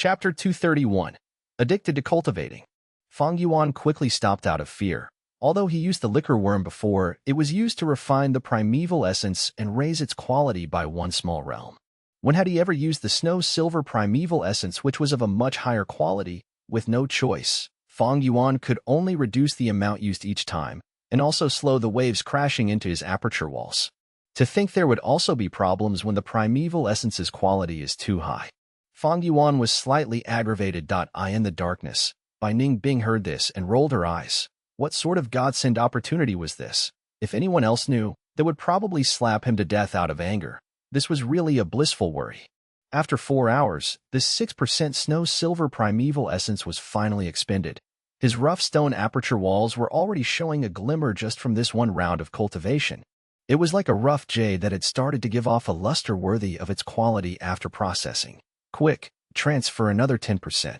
Chapter 231. Addicted to cultivating. Fang Yuan quickly stopped out of fear. Although he used the liquor worm before, it was used to refine the primeval essence and raise its quality by one small realm. When had he ever used the snow-silver primeval essence, which was of a much higher quality? With no choice, Fang Yuan could only reduce the amount used each time, and also slow the waves crashing into his aperture walls. To think there would also be problems when the primeval essence's quality is too high. Fang Yuan was slightly aggravated. I in the darkness. Bai Ningbing heard this and rolled her eyes. What sort of godsend opportunity was this? If anyone else knew, they would probably slap him to death out of anger. This was really a blissful worry. After 4 hours, this 6% snow-silver primeval essence was finally expended. His rough stone aperture walls were already showing a glimmer just from this one round of cultivation. It was like a rough jade that had started to give off a luster worthy of its quality after processing. Quick, transfer another 10%.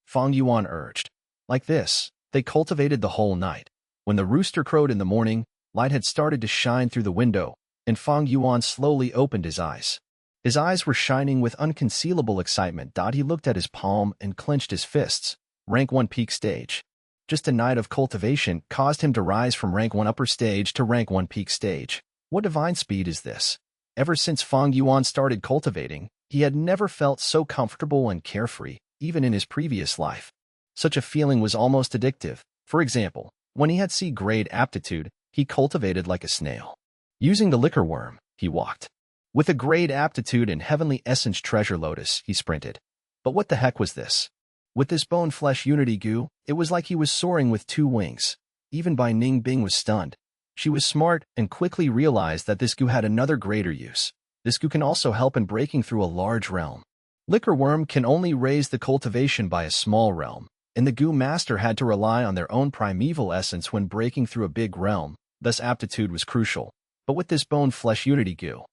Fang Yuan urged. Like this, they cultivated the whole night. When the rooster crowed in the morning, light had started to shine through the window, and Fang Yuan slowly opened his eyes. His eyes were shining with unconcealable excitement. He looked at his palm and clenched his fists. Rank 1 peak stage. Just a night of cultivation caused him to rise from rank 1 upper stage to rank 1 peak stage. What divine speed is this? Ever since Fang Yuan started cultivating, he had never felt so comfortable and carefree, even in his previous life. Such a feeling was almost addictive. For example, when he had C-grade aptitude, he cultivated like a snail. Using the liquor worm, he walked. With a grade aptitude and heavenly essence treasure lotus, he sprinted. But what the heck was this? With this bone-flesh unity goo, it was like he was soaring with 2 wings. Even Bai Ningbing was stunned. She was smart and quickly realized that this goo had another greater use. This goo can also help in breaking through a large realm. Liquor worm can only raise the cultivation by a small realm, and the goo master had to rely on their own primeval essence when breaking through a big realm, thus aptitude was crucial. But with this bone-flesh unity goo,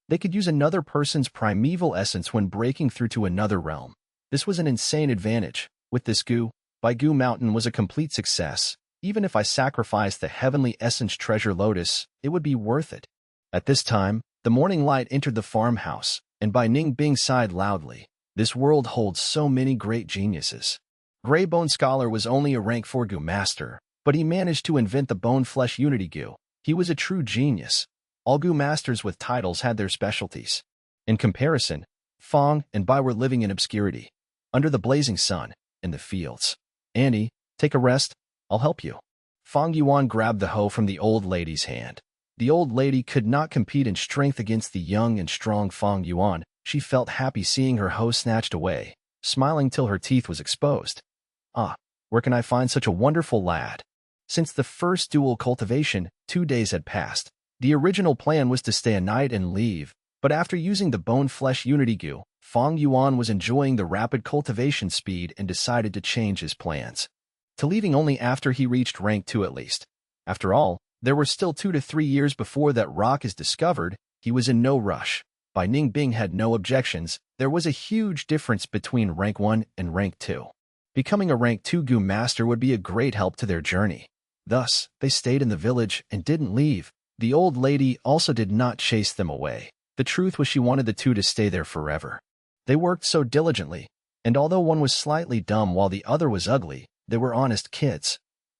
they could use another person's primeval essence when breaking through to another realm. This was an insane advantage. With this goo, Bai Goo Mountain was a complete success. Even if I sacrificed the heavenly essence treasure lotus, it would be worth it. At this time, the morning light entered the farmhouse, and Bai Ningbing sighed loudly. This world holds so many great geniuses. Grey Bone Scholar was only a rank 4 goo master, but he managed to invent the bone-flesh unity goo. He was a true genius. All goo masters with titles had their specialties. In comparison, Fang and Bai were living in obscurity, under the blazing sun, in the fields. Annie, take a rest. I'll help you. Fang Yuan grabbed the hoe from the old lady's hand. The old lady could not compete in strength against the young and strong Fang Yuan. She felt happy seeing her hoe snatched away, smiling till her teeth was exposed. Ah, where can I find such a wonderful lad? Since the first dual cultivation, 2 days had passed. The original plan was to stay a night and leave, but after using the bone-flesh unity goo, Fang Yuan was enjoying the rapid cultivation speed and decided to change his plans. To leaving only after he reached rank 2 at least. After all, there were still 2 to 3 years before that rock is discovered. He was in no rush. Bai Ningbing had no objections. There was a huge difference between rank 1 and rank 2. Becoming a rank 2 goo master would be a great help to their journey. Thus, they stayed in the village and didn't leave. The old lady also did not chase them away. The truth was she wanted the 2 to stay there forever. They worked so diligently, and although one was slightly dumb while the other was ugly, they were honest kids.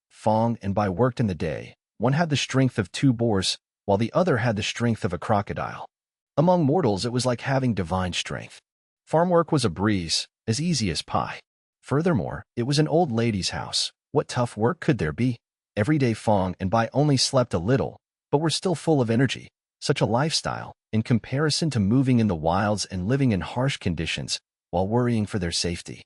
Fang and Bai worked in the day. One had the strength of 2 boars, while the other had the strength of a crocodile. Among mortals, it was like having divine strength. Farm work was a breeze, as easy as pie. Furthermore, it was an old lady's house. What tough work could there be? Every day Fang and Bai only slept a little, but were still full of energy. Such a lifestyle, in comparison to moving in the wilds and living in harsh conditions, while worrying for their safety,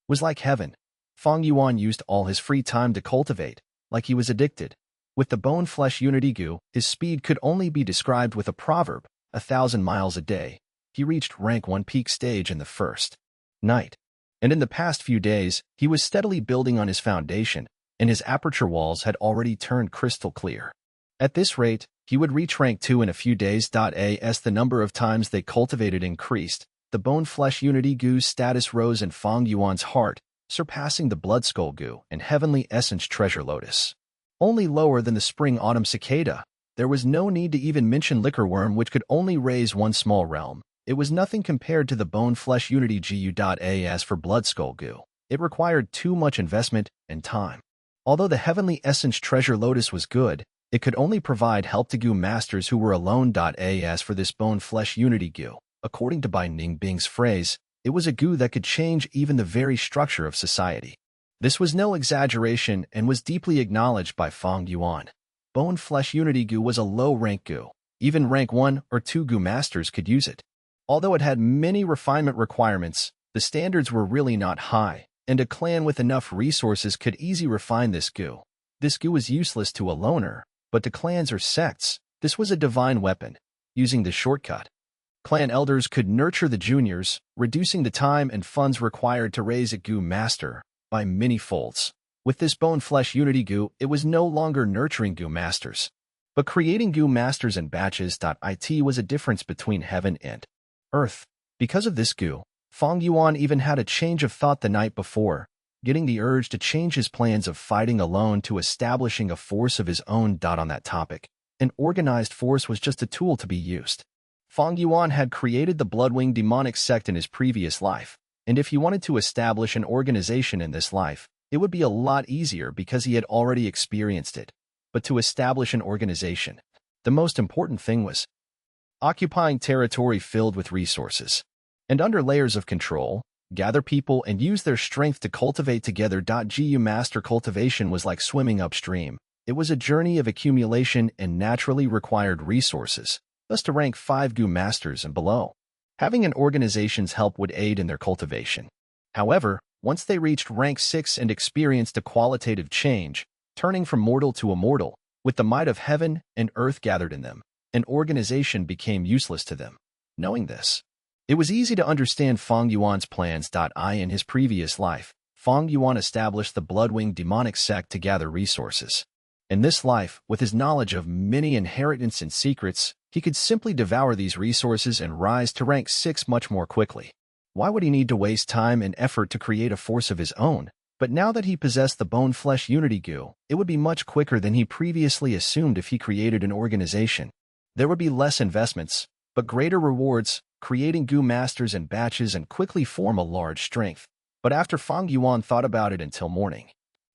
was like heaven. Fang Yuan used all his free time to cultivate, like he was addicted. With the bone-flesh unity goo, his speed could only be described with a proverb, 1,000 miles a day. He reached rank 1 peak stage in the first night. And in the past few days, he was steadily building on his foundation, and his aperture walls had already turned crystal clear. At this rate, he would reach rank 2 in a few days. As the number of times they cultivated increased, the bone-flesh unity goo's status rose in Fang Yuan's heart, surpassing the blood skull goo and heavenly essence treasure lotus. Only lower than the spring-autumn cicada. There was no need to even mention liquor worm, which could only raise 1 small realm. It was nothing compared to the bone-flesh unity GU.AS for blood skull goo. It required too much investment and time. Although the heavenly essence treasure lotus was good, it could only provide help to goo masters who were alone.AS for this bone-flesh unity goo. According to Bai Ningbing's phrase, it was a goo that could change even the very structure of society. This was no exaggeration and was deeply acknowledged by Fang Yuan. Bone-flesh unity goo was a low-rank goo. Even rank 1 or 2 goo masters could use it. Although it had many refinement requirements, the standards were really not high, and a clan with enough resources could easily refine this goo. This goo was useless to a loner, but to clans or sects, this was a divine weapon. Using the shortcut, clan elders could nurture the juniors, reducing the time and funds required to raise a goo master by many folds. With this bone-flesh unity goo, it was no longer nurturing goo masters, but creating goo masters and batches. It was a difference between heaven and earth. Because of this goo, Fang Yuan even had a change of thought the night before, getting the urge to change his plans of fighting alone to establishing a force of his own. On that topic, an organized force was just a tool to be used. Fang Yuan had created the Bloodwing demonic sect in his previous life, and if he wanted to establish an organization in this life, it would be a lot easier because he had already experienced it. But to establish an organization, the most important thing was occupying territory filled with resources, and under layers of control, gather people and use their strength to cultivate together. Gu master cultivation was like swimming upstream. It was a journey of accumulation and naturally required resources, thus to rank 5 Gu masters and below. Having an organization's help would aid in their cultivation. However, once they reached rank 6 and experienced a qualitative change, turning from mortal to immortal, with the might of heaven and earth gathered in them, an organization became useless to them. Knowing this, it was easy to understand Fang Yuan's plans. In his previous life, Fang Yuan established the Bloodwing demonic sect to gather resources. In this life, with his knowledge of many inheritance and secrets, he could simply devour these resources and rise to rank 6 much more quickly. Why would he need to waste time and effort to create a force of his own? But now that he possessed the bone-flesh unity goo, it would be much quicker than he previously assumed if he created an organization. There would be less investments, but greater rewards, creating goo masters and batches and quickly form a large strength. But after Fang Yuan thought about it until morning,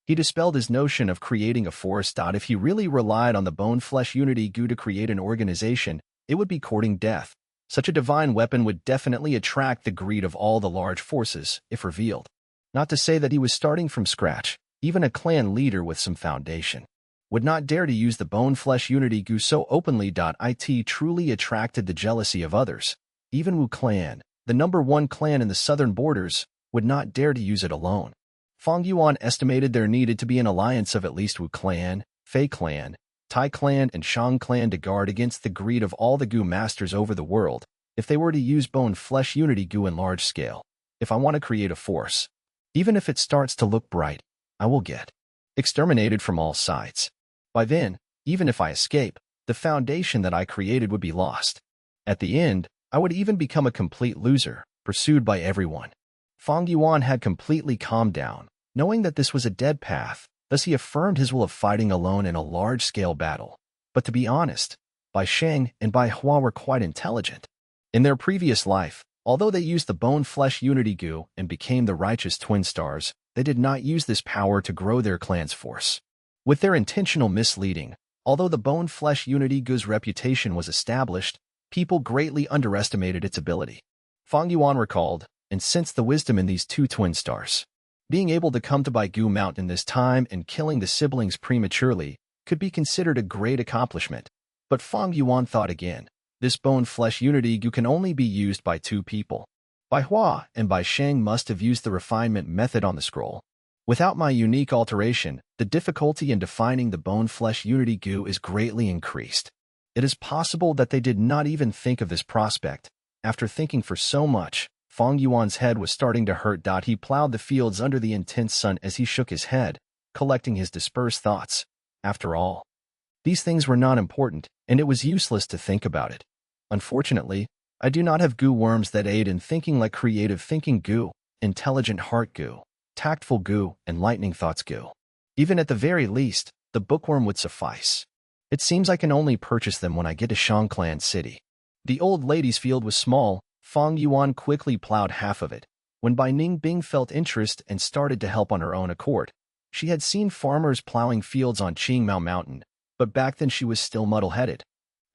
he dispelled his notion of creating a force. If he really relied on the bone-flesh unity goo to create an organization, it would be courting death. Such a divine weapon would definitely attract the greed of all the large forces, if revealed. Not to say that he was starting from scratch. Even a clan leader with some foundation would not dare to use the bone-flesh unity goo so openly. It truly attracted the jealousy of others. Even Wu clan, the #1 clan in the southern borders, would not dare to use it alone. Fang Yuan estimated there needed to be an alliance of at least Wu clan, Fei clan, Tai clan, and Shang clan to guard against the greed of all the goo masters over the world, if they were to use bone-flesh unity goo in large scale. If I want to create a force, even if it starts to look bright, I will get exterminated from all sides. By then, even if I escape, the foundation that I created would be lost. At the end, I would even become a complete loser, pursued by everyone. Fang Yuan had completely calmed down, knowing that this was a dead path. Thus he affirmed his will of fighting alone in a large-scale battle. But to be honest, Bai Sheng and Bai Hua were quite intelligent. In their previous life, although they used the bone-flesh unity goo and became the righteous twin stars, they did not use this power to grow their clan's force. With their intentional misleading, although the bone-flesh unity goo's reputation was established, people greatly underestimated its ability. Fang Yuan recalled and sensed the wisdom in these 2 twin stars. Being able to come to Baigu Mountain this time and killing the siblings prematurely could be considered a great accomplishment. But Fang Yuan thought again. This bone-flesh unity goo can only be used by 2 people. Bai Hua and Bai Sheng must have used the refinement method on the scroll. Without my unique alteration, the difficulty in defining the bone-flesh unity goo is greatly increased. It is possible that they did not even think of this prospect. After thinking for so much, Fang Yuan's head was starting to hurt. He plowed the fields under the intense sun as he shook his head, collecting his dispersed thoughts. After all, these things were not important, and it was useless to think about it. Unfortunately, I do not have goo worms that aid in thinking like creative thinking goo, intelligent heart goo, tactful goo, and lightning thoughts goo. Even at the very least, the bookworm would suffice. It seems I can only purchase them when I get to Shang Clan City. The old lady's field was small, Fang Yuan quickly plowed half of it. When Bai Ningbing felt interest and started to help on her own accord, she had seen farmers plowing fields on Qingmao Mountain, but back then she was still muddle-headed.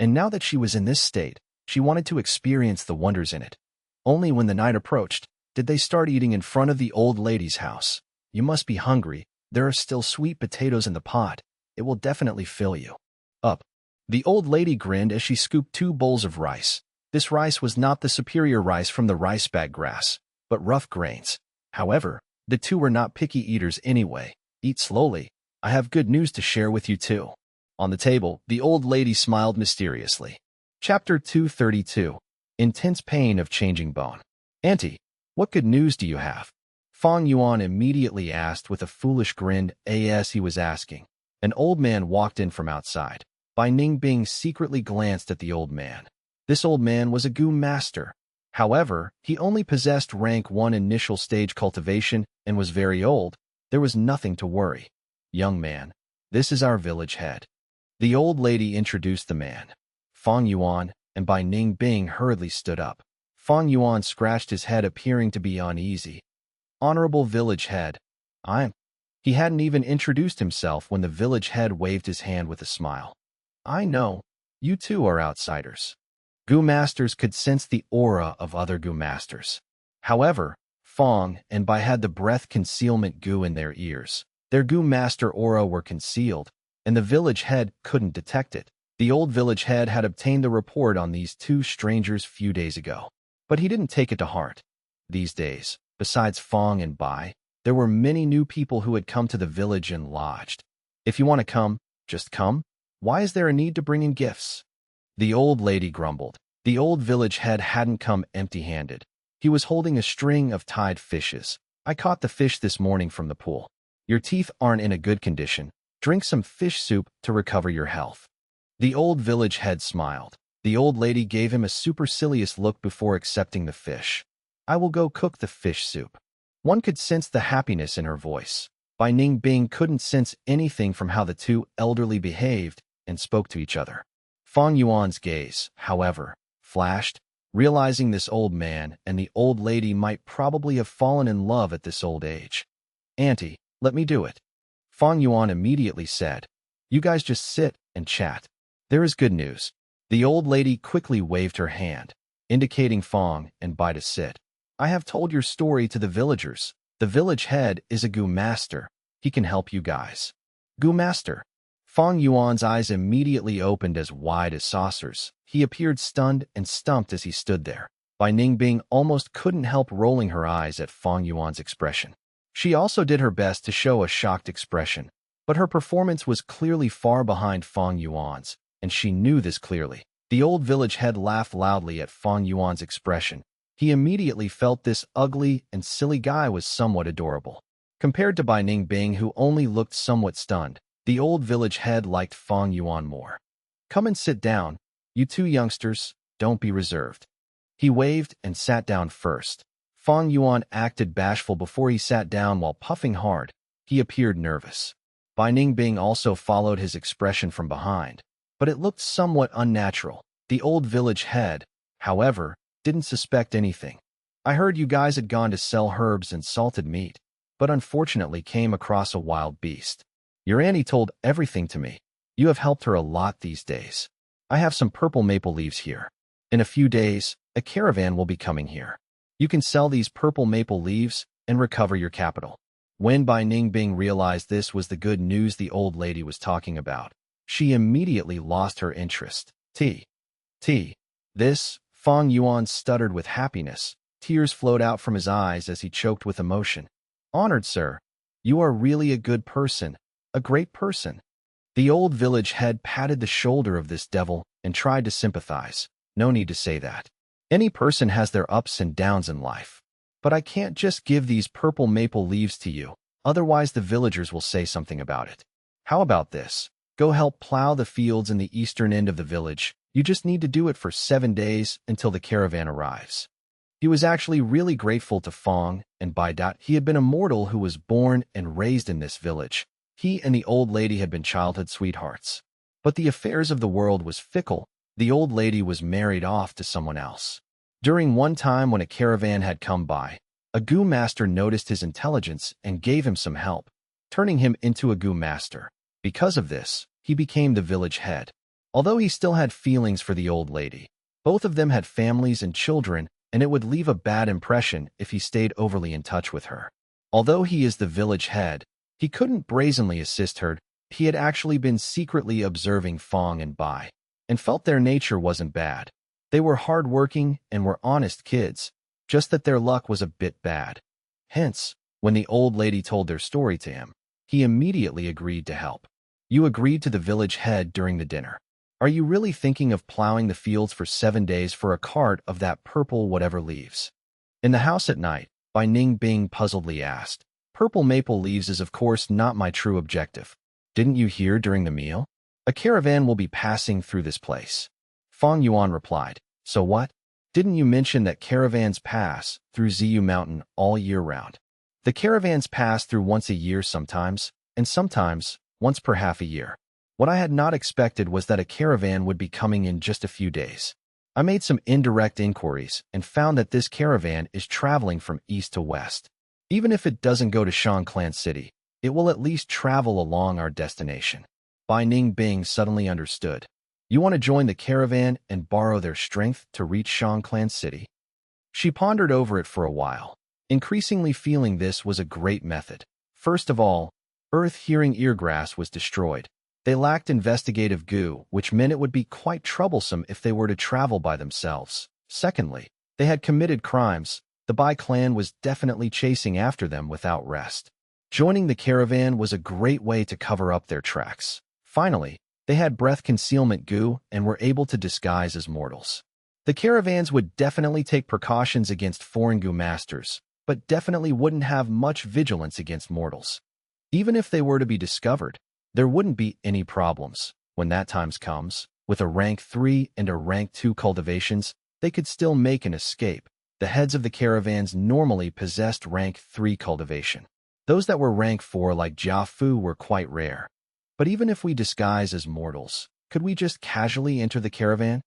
And now that she was in this state, she wanted to experience the wonders in it. Only when the night approached, did they start eating in front of the old lady's house. You must be hungry. There are still sweet potatoes in the pot. It will definitely fill you up. The old lady grinned as she scooped 2 bowls of rice. This rice was not the superior rice from the rice bag grass, but rough grains. However, the 2 were not picky eaters anyway. Eat slowly. I have good news to share with you too. On the table, the old lady smiled mysteriously. Chapter 232. Intense Pain of Changing Bone. Auntie, what good news do you have? Fang Yuan immediately asked with a foolish grin as he was asking. An old man walked in from outside. Bai Ningbing secretly glanced at the old man. This old man was a Gu master. However, he only possessed rank 1 initial stage cultivation and was very old. There was nothing to worry. Young man, this is our village head. The old lady introduced the man. Fang Yuan, and Bai Ningbing hurriedly stood up. Fang Yuan scratched his head, appearing to be uneasy. Honorable village head, He hadn't even introduced himself when the village head waved his hand with a smile. I know, you two are outsiders. Gu masters could sense the aura of other Gu masters. However, Fang and Bai had the breath concealment Gu in their ears. Their Gu master aura were concealed, and the village head couldn't detect it. The old village head had obtained the report on these 2 strangers few days ago, but he didn't take it to heart. These days, besides Fang and Bai, there were many new people who had come to the village and lodged. If you want to come, just come. Why is there a need to bring in gifts? The old lady grumbled. The old village head hadn't come empty-handed. He was holding a string of tied fishes. I caught the fish this morning from the pool. Your teeth aren't in a good condition. Drink some fish soup to recover your health. The old village head smiled. The old lady gave him a supercilious look before accepting the fish. I will go cook the fish soup. One could sense the happiness in her voice. Bai Ningbing couldn't sense anything from how the 2 elderly behaved and spoke to each other. Fang Yuan's gaze, however, flashed, realizing this old man and the old lady might probably have fallen in love at this old age. Auntie, let me do it. Fang Yuan immediately said. You guys just sit and chat. There is good news. The old lady quickly waved her hand, indicating Fang and Bai to sit. I have told your story to the villagers. The village head is a Gu master. He can help you guys. Gu master. Fang Yuan's eyes immediately opened as wide as saucers. He appeared stunned and stumped as he stood there. Bai Ningbing almost couldn't help rolling her eyes at Fang Yuan's expression. She also did her best to show a shocked expression, but her performance was clearly far behind Fang Yuan's, and she knew this clearly. The old village head laughed loudly at Fang Yuan's expression. He immediately felt this ugly and silly guy was somewhat adorable. Compared to Bai Ningbing, who only looked somewhat stunned, the old village head liked Fang Yuan more. Come and sit down, you 2 youngsters, don't be reserved. He waved and sat down first. Fang Yuan acted bashful before he sat down while puffing hard. He appeared nervous. Bai Ningbing also followed his expression from behind, but it looked somewhat unnatural. The old village head, however, didn't suspect anything. I heard you guys had gone to sell herbs and salted meat, but unfortunately came across a wild beast. Your auntie told everything to me. You have helped her a lot these days. I have some purple maple leaves here. In a few days, a caravan will be coming here. You can sell these purple maple leaves and recover your capital. When Bai Ningbing realized this was the good news the old lady was talking about, she immediately lost her interest. This, Fang Yuan stuttered with happiness. Tears flowed out from his eyes as he choked with emotion. Honored sir, you are really a good person, a great person. The old village head patted the shoulder of this devil and tried to sympathize. No need to say that. Any person has their ups and downs in life. But I can't just give these purple maple leaves to you, otherwise the villagers will say something about it. How about this? Go help plow the fields in the eastern end of the village. You just need to do it for 7 days until the caravan arrives. He was actually really grateful to Fang and Bai. He had been a mortal who was born and raised in this village. He and the old lady had been childhood sweethearts. But the affairs of the world was fickle. The old lady was married off to someone else. During one time when a caravan had come by, a goo master noticed his intelligence and gave him some help, turning him into a goo master. Because of this, he became the village head. Although he still had feelings for the old lady, both of them had families and children, and it would leave a bad impression if he stayed overly in touch with her. Although he is the village head, he couldn't brazenly assist her. He had actually been secretly observing Feng and Bai, and felt their nature wasn't bad. They were hard-working and were honest kids, just that their luck was a bit bad. Hence, when the old lady told their story to him, he immediately agreed to help. You agreed to the village head during the dinner. Are you really thinking of plowing the fields for 7 days for a cart of that purple whatever leaves? In the house at night, Bai Ning Bing puzzledly asked. Purple maple leaves is of course not my true objective. Didn't you hear during the meal? A caravan will be passing through this place. Fang Yuan replied. So what? Didn't you mention that caravans pass through Ziyu Mountain all year round? The caravans pass through once a year sometimes, and sometimes once per half a year. What I had not expected was that a caravan would be coming in just a few days. I made some indirect inquiries and found that this caravan is traveling from east to west. Even if it doesn't go to Shangclan City, it will at least travel along our destination. Bai Ning Bing suddenly understood. You want to join the caravan and borrow their strength to reach Shangclan City? She pondered over it for a while, increasingly feeling this was a great method. First of all, Earth-hearing eargrass was destroyed. They lacked investigative goo, which meant it would be quite troublesome if they were to travel by themselves. Secondly, they had committed crimes. The Bai clan was definitely chasing after them without rest. Joining the caravan was a great way to cover up their tracks. Finally, they had breath concealment goo and were able to disguise as mortals. The caravans would definitely take precautions against foreign goo masters, but definitely wouldn't have much vigilance against mortals. Even if they were to be discovered, there wouldn't be any problems. When that time comes, with a rank 3 and a rank 2 cultivations, they could still make an escape. The heads of the caravans normally possessed rank 3 cultivation. Those that were rank 4 like Jia Fu were quite rare. But even if we disguise as mortals, could we just casually enter the caravan?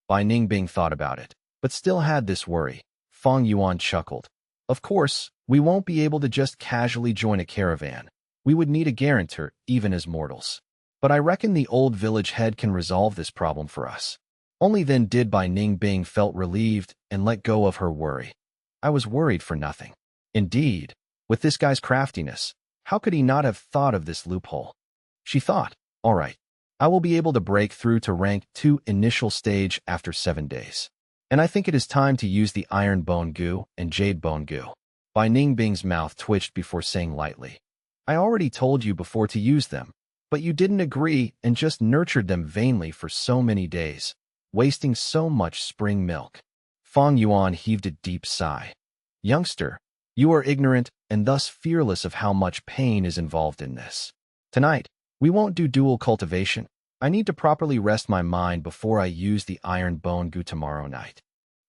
Bai Ningbing thought about it, but still had this worry. Fang Yuan chuckled. Of course, we won't be able to just casually join a caravan. We would need a guarantor, even as mortals. But I reckon the old village head can resolve this problem for us. Only then did Bai Ningbing felt relieved and let go of her worry. I was worried for nothing. Indeed, with this guy's craftiness, how could he not have thought of this loophole? She thought, all right, I will be able to break through to rank 2 initial stage after 7 days. And I think it is time to use the iron bone goo and jade bone goo. Bai Ningbing's mouth twitched before saying lightly, I already told you before to use them, but you didn't agree and just nurtured them vainly for so many days, wasting so much spring milk. Fang Yuan heaved a deep sigh. Youngster, you are ignorant and thus fearless of how much pain is involved in this. Tonight, we won't do dual cultivation. I need to properly rest my mind before I use the iron bone goo tomorrow night.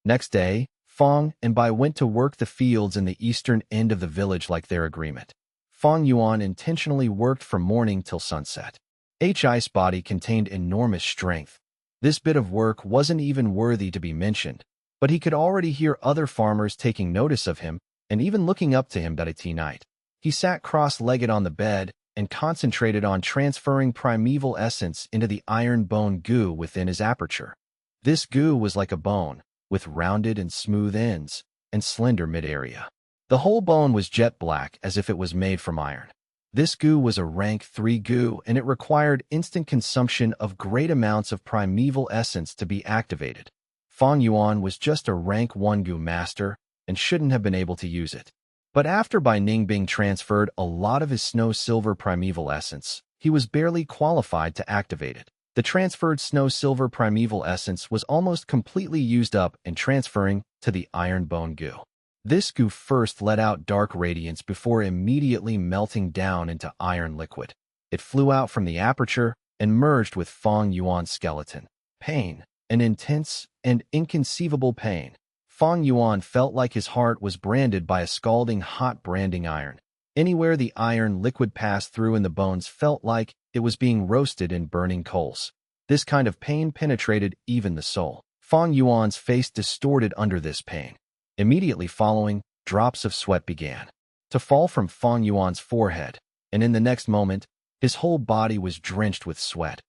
Next day, Fang and Bai went to work the fields in the eastern end of the village like their agreement. Fang Yuan intentionally worked from morning till sunset. Ice body contained enormous strength. This bit of work wasn't even worthy to be mentioned, but he could already hear other farmers taking notice of him and even looking up to him that night. He sat cross-legged on the bed and concentrated on transferring primeval essence into the iron bone goo within his aperture. This goo was like a bone, with rounded and smooth ends and slender mid-area. The whole bone was jet black as if it was made from iron. This goo was a rank 3 goo and it required instant consumption of great amounts of primeval essence to be activated. Fang Yuan was just a rank 1 goo master and shouldn't have been able to use it. But after Bai Ningbing transferred a lot of his snow-silver primeval essence, he was barely qualified to activate it. The transferred snow-silver primeval essence was almost completely used up and transferring to the iron bone goo. This goo first let out dark radiance before immediately melting down into iron liquid. It flew out from the aperture and merged with Fang Yuan's skeleton. Pain, an intense and inconceivable pain. Fang Yuan felt like his heart was branded by a scalding hot branding iron. Anywhere the iron liquid passed through in the bones felt like it was being roasted in burning coals. This kind of pain penetrated even the soul. Fang Yuan's face distorted under this pain. Immediately following, drops of sweat began to fall from Fang Yuan's forehead, and in the next moment, his whole body was drenched with sweat.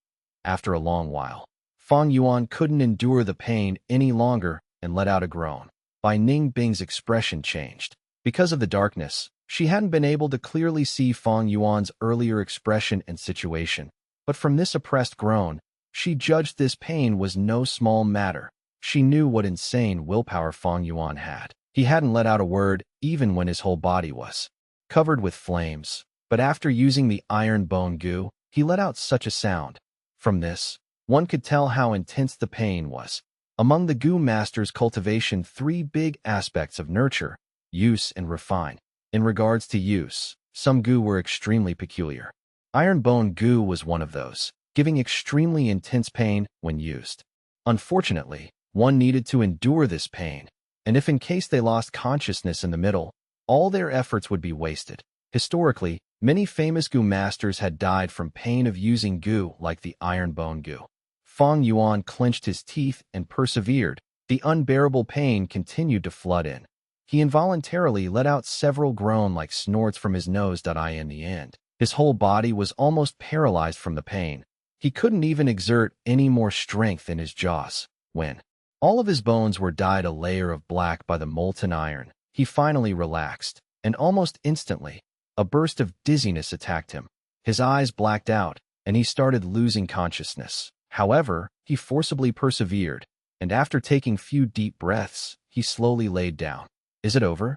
After a long while, Fang Yuan couldn't endure the pain any longer and let out a groan. Bai Ningbing's expression changed. Because of the darkness, she hadn't been able to clearly see Fang Yuan's earlier expression and situation, but from this oppressed groan, she judged this pain was no small matter. She knew what insane willpower Fang Yuan had. He hadn't let out a word even when his whole body was covered with flames, but after using the iron bone goo, he let out such a sound. From this, one could tell how intense the pain was. Among the goo master's cultivation, three big aspects of nurture, use, and refine. In regards to use, some goo were extremely peculiar. Iron bone goo was one of those, giving extremely intense pain when used. Unfortunately, one needed to endure this pain, and if in case they lost consciousness in the middle, all their efforts would be wasted. Historically, many famous goo masters had died from pain of using goo like the iron bone goo. Fang Yuan clenched his teeth and persevered. The unbearable pain continued to flood in. He involuntarily let out several groan-like snorts from his nose. In the end, his whole body was almost paralyzed from the pain. He couldn't even exert any more strength in his jaws. When all of his bones were dyed a layer of black by the molten iron, he finally relaxed, and almost instantly, a burst of dizziness attacked him. His eyes blacked out, and he started losing consciousness. However, he forcibly persevered, and after taking few deep breaths, he slowly laid down. Is it over?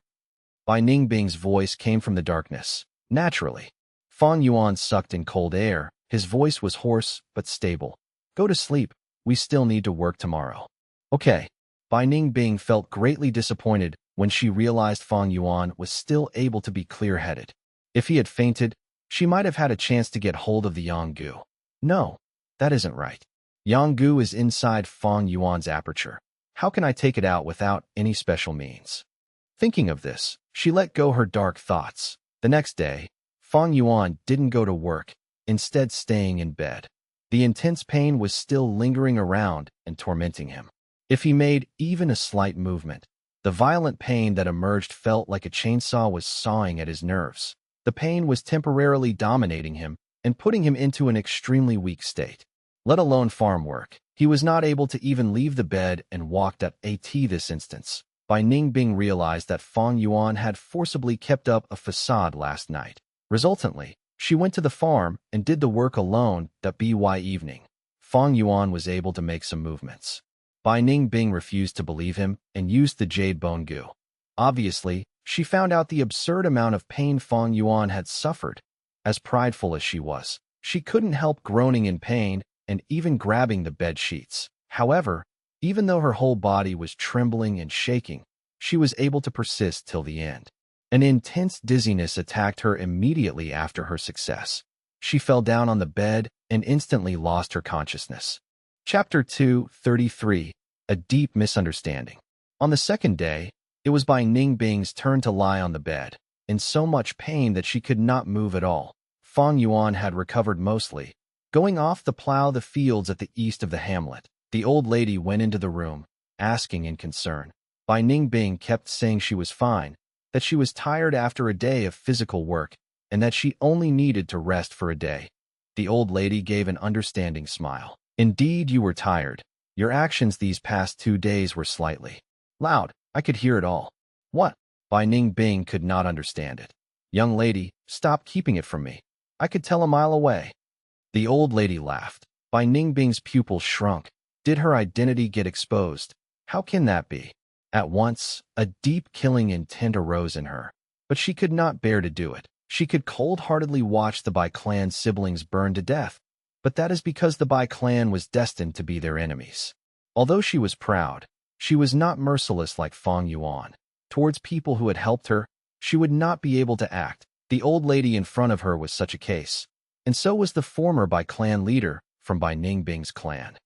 Bai Ningbing's voice came from the darkness. Naturally. Fang Yuan sucked in cold air. His voice was hoarse but stable. Go to sleep. We still need to work tomorrow. Okay. Bai Ningbing felt greatly disappointed when she realized Fang Yuan was still able to be clear-headed. If he had fainted, she might have had a chance to get hold of the Yanggu. No, that isn't right. Yanggu is inside Fang Yuan's aperture. How can I take it out without any special means? Thinking of this, she let go her dark thoughts. The next day, Fang Yuan didn't go to work, instead staying in bed. The intense pain was still lingering around and tormenting him. If he made even a slight movement, the violent pain that emerged felt like a chainsaw was sawing at his nerves. The pain was temporarily dominating him and putting him into an extremely weak state. Let alone farm work. He was not able to even leave the bed and walked at this instance. Bai Ningbing realized that Fang Yuan had forcibly kept up a facade last night. Resultantly, she went to the farm and did the work alone. By evening, Fang Yuan was able to make some movements. Bai Ningbing refused to believe him and used the jade bone goo. Obviously, she found out the absurd amount of pain Fang Yuan had suffered. As prideful as she was, she couldn't help groaning in pain and even grabbing the bed sheets. However, even though her whole body was trembling and shaking, she was able to persist till the end. An intense dizziness attacked her immediately after her success. She fell down on the bed and instantly lost her consciousness. Chapter 2:33. A Deep Misunderstanding. On the second day, it was Bai Ningbing's turn to lie on the bed, in so much pain that she could not move at all. Fang Yuan had recovered mostly. Going off to plow the fields at the east of the hamlet, the old lady went into the room, asking in concern. Bai Ningbing kept saying she was fine, that she was tired after a day of physical work, and that she only needed to rest for a day. The old lady gave an understanding smile. Indeed, you were tired. Your actions these past 2 days were slightly loud. I could hear it all. What? Bai Ningbing could not understand it. Young lady, stop keeping it from me. I could tell a mile away. The old lady laughed. Bai Ningbing's pupils shrunk. Did her identity get exposed? How can that be? At once, a deep killing intent arose in her, but she could not bear to do it. She could cold-heartedly watch the Bai clan siblings burn to death, but that is because the Bai clan was destined to be their enemies. Although she was proud, she was not merciless like Fang Yuan. Towards people who had helped her, she would not be able to act. The old lady in front of her was such a case, and so was the former Bai clan leader from Bai Ningbing's clan.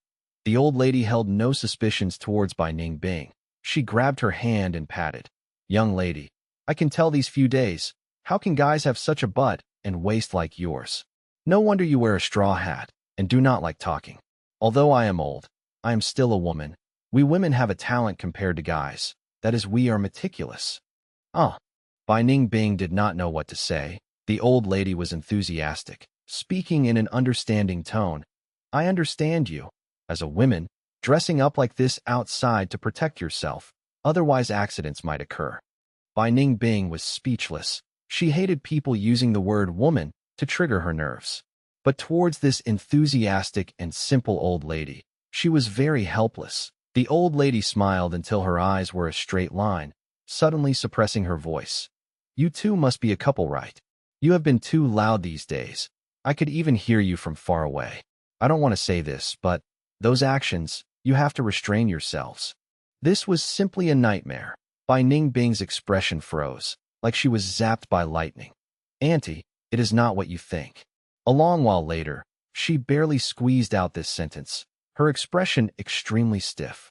The old lady held no suspicions towards Bai Ningbing. She grabbed her hand and patted. Young lady, I can tell these few days, how can guys have such a butt and waist like yours? No wonder you wear a straw hat and do not like talking. Although I am old, I am still a woman, We women have a talent compared to guys. That is, we are meticulous. Ah. Bai Ningbing did not know what to say. The old lady was enthusiastic, speaking in an understanding tone. I understand you. As a woman, dressing up like this outside to protect yourself, otherwise accidents might occur. Bai Ningbing was speechless. She hated people using the word woman to trigger her nerves. But towards this enthusiastic and simple old lady, she was very helpless. The old lady smiled until her eyes were a straight line, suddenly suppressing her voice. You two must be a couple, right? You have been too loud these days. I could even hear you from far away. I don't want to say this, but those actions, you have to restrain yourselves. This was simply a nightmare. Bai Ningbing's expression froze, like she was zapped by lightning. Auntie, it is not what you think. A long while later, she barely squeezed out this sentence, her expression extremely stiff.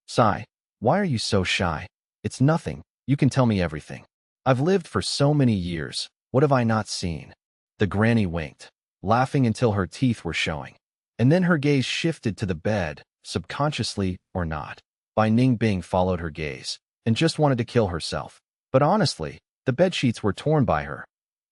Sigh, why are you so shy? It's nothing, you can tell me everything. I've lived for so many years, what have I not seen? The granny winked, laughing until her teeth were showing. And then her gaze shifted to the bed, subconsciously or not. Bai Ningbing followed her gaze, and just wanted to kill herself. But honestly, the bedsheets were torn by her.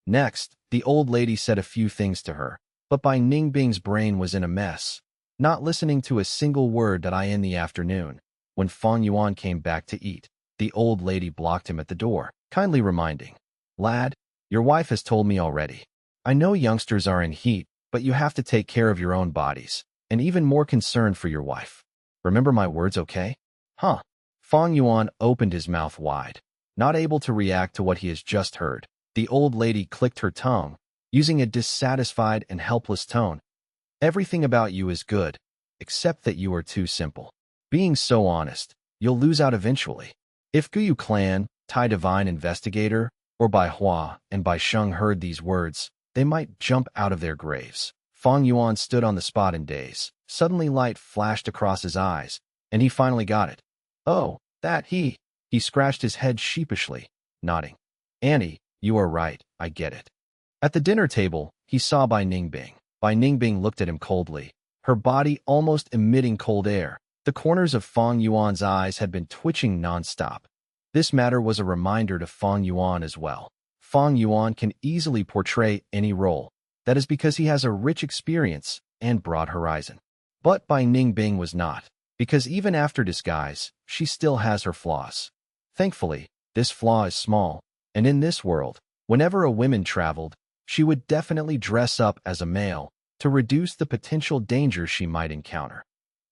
Next, the old lady said a few things to her, but Bai Ningbing's brain was in a mess, not listening to a single word that in the afternoon. When Fang Yuan came back to eat, the old lady blocked him at the door, kindly reminding, Lad, your wife has told me already. I know youngsters are in heat, but you have to take care of your own bodies, and even more concerned for your wife. Remember my words, okay? Huh. Fang Yuan opened his mouth wide, not able to react to what he has just heard. The old lady clicked her tongue, using a dissatisfied and helpless tone. Everything about you is good, except that you are too simple. Being so honest, you'll lose out eventually. If Guyu clan, Tai Divine Investigator, or Bai Hua and Bai Sheng heard these words, they might jump out of their graves. Fang Yuan stood on the spot in daze. Suddenly light flashed across his eyes, and he finally got it. Oh, that he. He scratched his head sheepishly, nodding. Annie, you are right, I get it. At the dinner table, he saw Bai Ningbing. Bai Ningbing looked at him coldly, her body almost emitting cold air. The corners of Fang Yuan's eyes had been twitching non-stop. This matter was a reminder to Fang Yuan as well. Fang Yuan can easily portray any role. That is because he has a rich experience and broad horizon. But Bai Ningbing was not, because even after disguise, she still has her flaws. Thankfully, this flaw is small, and in this world, whenever a woman traveled, she would definitely dress up as a male to reduce the potential danger she might encounter.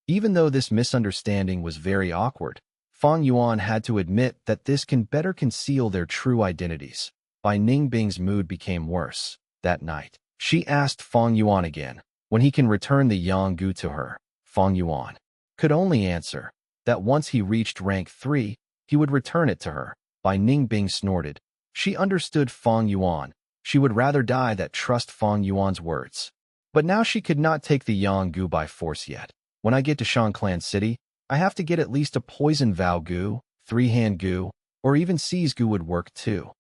Even though this misunderstanding was very awkward, Fang Yuan had to admit that this can better conceal their true identities. Bai Ningbing's mood became worse. That night, she asked Fang Yuan again when he can return the Yang Gu to her. Fang Yuan could only answer that once he reached rank 3, he would return it to her. Bai Ningbing snorted. She understood Fang Yuan. She would rather die than trust Fang Yuan's words. But now she could not take the Yang Gu by force yet. When I get to Shangclan City, I have to get at least a poison Vow Gu, 3-hand Gu, or even Seize Gu would work too.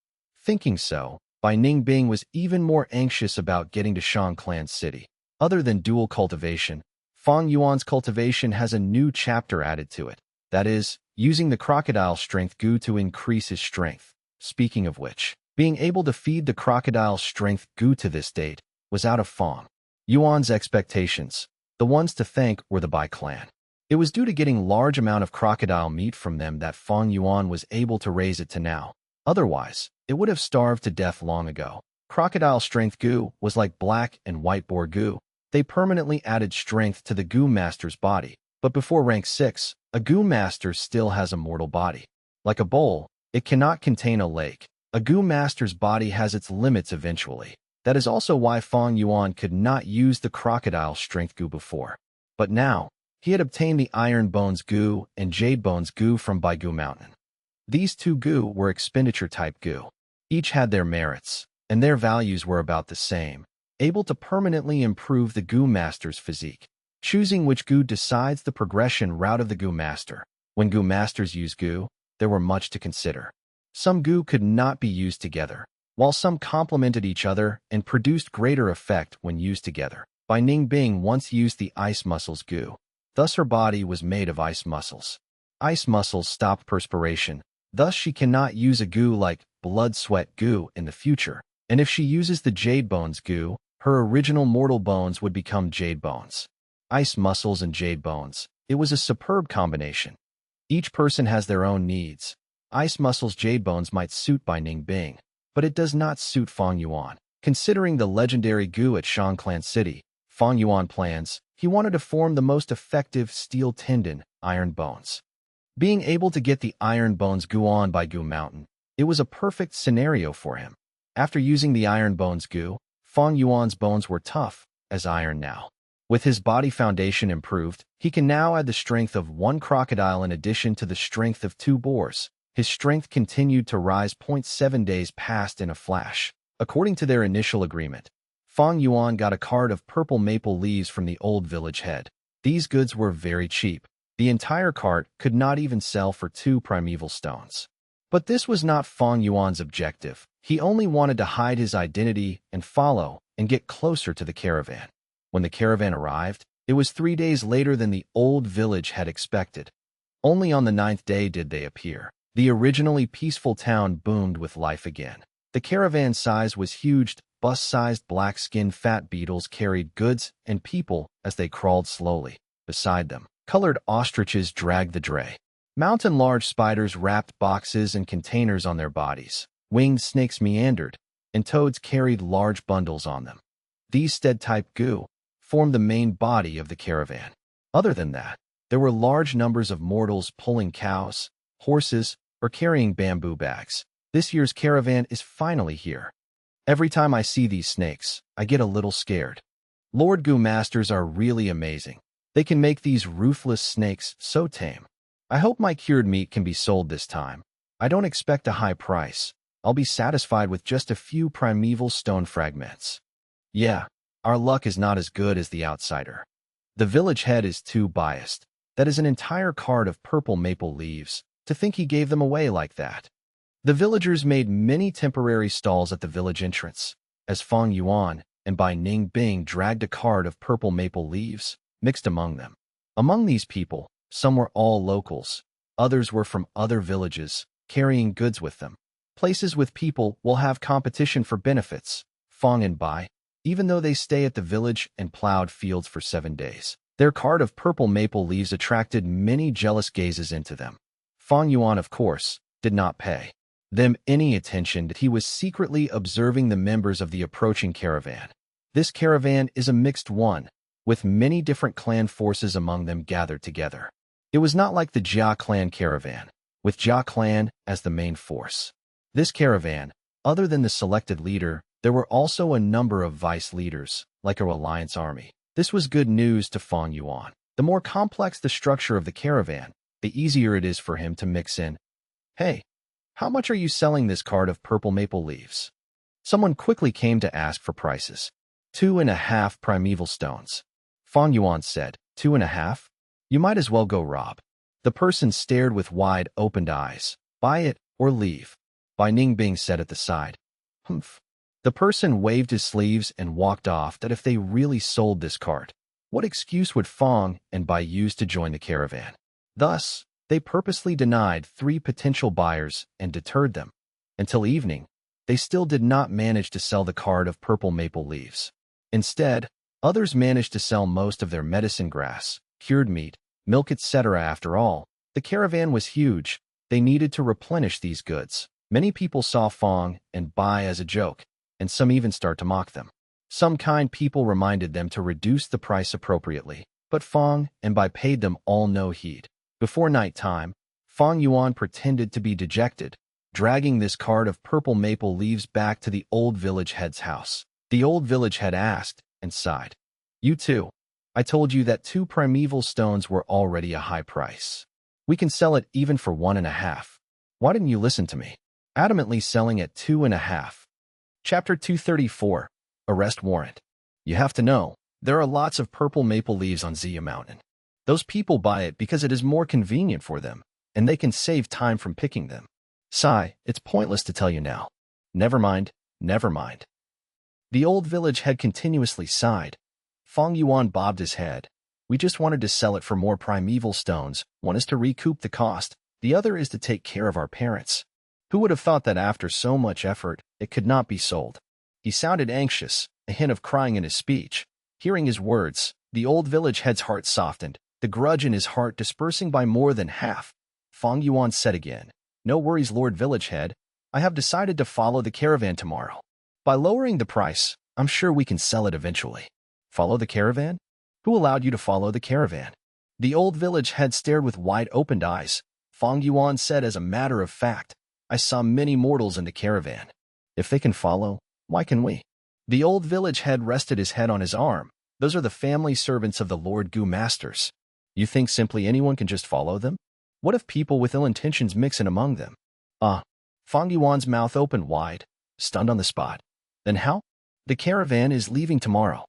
Thinking so, Bai Ningbing was even more anxious about getting to Shangclan City. Other than dual cultivation, Fang Yuan's cultivation has a new chapter added to it. That is, using the crocodile strength Gu to increase his strength. Speaking of which, being able to feed the crocodile strength Gu to this date was out of Fang Yuan's expectations. The ones to thank were the Bai clan. It was due to getting large amount of crocodile meat from them that Fang Yuan was able to raise it to now. Otherwise, it would have starved to death long ago. Crocodile strength Gu was like black and white boar Gu. They permanently added strength to the Gu master's body. But before rank 6, a Gu master still has a mortal body. Like a bowl, it cannot contain a lake. A Gu master's body has its limits eventually. That is also why Fang Yuan could not use the crocodile strength Gu before. But now, he had obtained the Iron Bones Gu and Jade Bones Gu from Baigu Mountain. These two Gu were expenditure type Gu. Each had their merits, and their values were about the same, able to permanently improve the Gu master's physique. Choosing which Gu decides the progression route of the Gu master. When Gu masters use Gu, there were much to consider. Some Gu could not be used together, while some complemented each other and produced greater effect when used together. Bai Ningbing once used the Ice Muscles Gu. Thus her body was made of ice muscles. Ice muscles stop perspiration. Thus she cannot use a goo like blood sweat goo in the future. And if she uses the jade bones goo, her original mortal bones would become jade bones. Ice muscles and jade bones. It was a superb combination. Each person has their own needs. Ice muscles jade bones might suit Bai Ningbing, but it does not suit Fang Yuan. Considering the legendary goo at Shangclan City, Fang Yuan plans, he wanted to form the most effective steel tendon, iron bones. Being able to get the iron bones goo on by Goo Mountain, it was a perfect scenario for him. After using the iron bones goo, Fang Yuan's bones were tough as iron now. With his body foundation improved, he can now add the strength of 1 crocodile in addition to the strength of 2 boars. His strength continued to rise. 7 days passed in a flash. According to their initial agreement, Fang Yuan got a cart of purple maple leaves from the old village head. These goods were very cheap. The entire cart could not even sell for 2 primeval stones. But this was not Fang Yuan's objective. He only wanted to hide his identity and follow and get closer to the caravan. When the caravan arrived, it was 3 days later than the old village had expected. Only on the 9th day did they appear. The originally peaceful town boomed with life again. The caravan size was huge. Bus-sized black-skinned fat beetles carried goods and people as they crawled slowly. Beside them, colored ostriches dragged the dray. Mountain large spiders wrapped boxes and containers on their bodies. Winged snakes meandered, and toads carried large bundles on them. These stead-type goo formed the main body of the caravan. Other than that, there were large numbers of mortals pulling cows, horses, or carrying bamboo bags. This year's caravan is finally here. Every time I see these snakes, I get a little scared. Lord Goo Masters are really amazing. They can make these ruthless snakes so tame. I hope my cured meat can be sold this time. I don't expect a high price. I'll be satisfied with just a few primeval stone fragments. Yeah, our luck is not as good as the outsider. The village head is too biased. That is an entire cart of purple maple leaves. To think he gave them away like that. The villagers made many temporary stalls at the village entrance, as Fang Yuan and Bai Ningbing dragged a cart of purple maple leaves, mixed among them. Among these people, some were all locals, others were from other villages, carrying goods with them. Places with people will have competition for benefits, Fang and Bai, even though they stay at the village and plowed fields for 7 days. Their cart of purple maple leaves attracted many jealous gazes into them. Fang Yuan, of course, did not pay them any attention that he was secretly observing the members of the approaching caravan. This caravan is a mixed one, with many different clan forces among them gathered together. It was not like the Jia clan caravan, with Jia clan as the main force. This caravan, other than the selected leader, there were also a number of vice leaders, like a alliance army. This was good news to Fang Yuan. The more complex the structure of the caravan, the easier it is for him to mix in. Hey, how much are you selling this cart of purple maple leaves? Someone quickly came to ask for prices. 2.5 primeval stones. Fang Yuan said, 2.5? You might as well go rob. The person stared with wide-opened eyes. Buy it or leave. Bai Ningbing said at the side. Humph. The person waved his sleeves and walked off. That if they really sold this cart, what excuse would Fang and Bai use to join the caravan? Thus, they purposely denied 3 potential buyers and deterred them. Until evening, they still did not manage to sell the cart of purple maple leaves. Instead, others managed to sell most of their medicine grass, cured meat, milk, etc. After all, the caravan was huge. They needed to replenish these goods. Many people saw Fang and Bai as a joke, and some even start to mock them. Some kind people reminded them to reduce the price appropriately, but Fang and Bai paid them all no heed. Before night time, Fang Yuan pretended to be dejected, dragging this cart of purple maple leaves back to the old village head's house. The old village head asked and sighed. You too. I told you that 2 primeval stones were already a high price. We can sell it even for 1.5. Why didn't you listen to me? Adamantly selling at 2.5. Chapter 234. Arrest Warrant. You have to know, there are lots of purple maple leaves on Zia Mountain. Those people buy it because it is more convenient for them, and they can save time from picking them. Sigh, it's pointless to tell you now. Never mind, never mind. The old village head continuously sighed. Fang Yuan bobbed his head. We just wanted to sell it for more primeval stones. One is to recoup the cost. The other is to take care of our parents. Who would have thought that after so much effort, it could not be sold? He sounded anxious, a hint of crying in his speech. Hearing his words, the old village head's heart softened, the grudge in his heart dispersing by more than half. Fang Yuan said again, "No worries, Lord Village Head. I have decided to follow the caravan tomorrow. By lowering the price, I'm sure we can sell it eventually." Follow the caravan? Who allowed you to follow the caravan? The old village head stared with wide-opened eyes. Fang Yuan said as a matter of fact, "I saw many mortals in the caravan. If they can follow, why can we?" The old village head rested his head on his arm. "Those are the family servants of the Lord Gu Masters. You think simply anyone can just follow them? What if people with ill intentions mix in among them?" Fang Yuan's mouth opened wide, stunned on the spot. "Then how?" "The caravan is leaving tomorrow."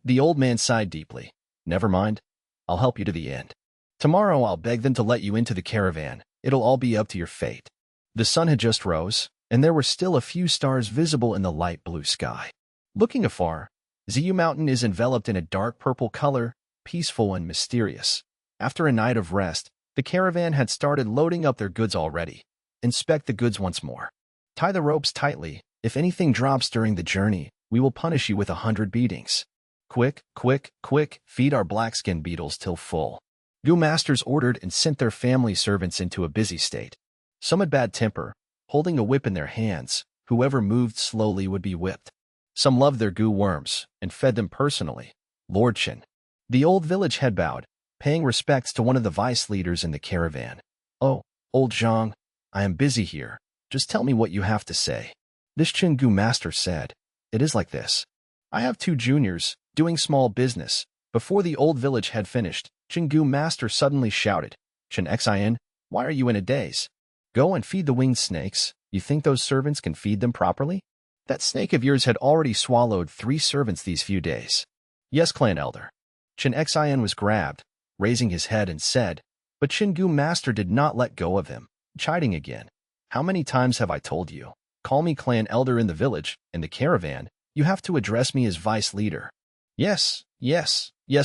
The old man sighed deeply. "Never mind. I'll help you to the end. Tomorrow I'll beg them to let you into the caravan. It'll all be up to your fate." The sun had just rose, and there were still a few stars visible in the light blue sky. Looking afar, Ziyu Mountain is enveloped in a dark purple color, peaceful and mysterious. After a night of rest, the caravan had started loading up their goods already. Inspect the goods once more. Tie the ropes tightly. If anything drops during the journey, we will punish you with 100 beatings. Quick, quick, quick, feed our black-skinned beetles till full. Gu masters ordered and sent their family servants into a busy state. Some had bad temper, holding a whip in their hands. Whoever moved slowly would be whipped. Some loved their Gu worms and fed them personally. Lord Chen. The old village head bowed, paying respects to one of the vice leaders in the caravan. "Oh, old Zhang, I am busy here. Just tell me what you have to say." This Chen Gu master said, "It is like this. I have 2 juniors, doing small business." Before the old village had finished, Chen Gu master suddenly shouted, "Chen Xin, why are you in a daze? Go and feed the winged snakes. You think those servants can feed them properly? That snake of yours had already swallowed 3 servants these few days." "Yes, clan elder." Chen Xin was grabbed, raising his head and said, but Chen Gu master did not let go of him, chiding again. "How many times have I told you? Call me clan elder in the village, in the caravan. You have to address me as vice leader." Yes,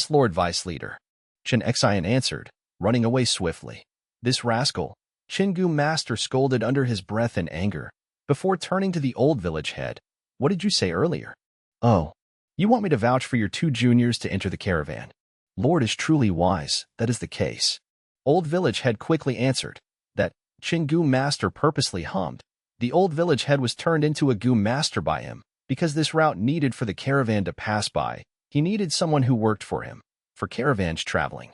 Lord Vice Leader," Chen Xin answered, running away swiftly. "This rascal," Chen Gu master scolded under his breath in anger, before turning to the old village head. "What did you say earlier?" "Oh, you want me to vouch for your 2 juniors to enter the caravan?" "Lord is truly wise, that is the case." Old village head quickly answered. That Chen Gu master purposely hummed. The old village head was turned into a Gu master by him, because this route needed for the caravan to pass by. He needed someone who worked for him, for caravans traveling.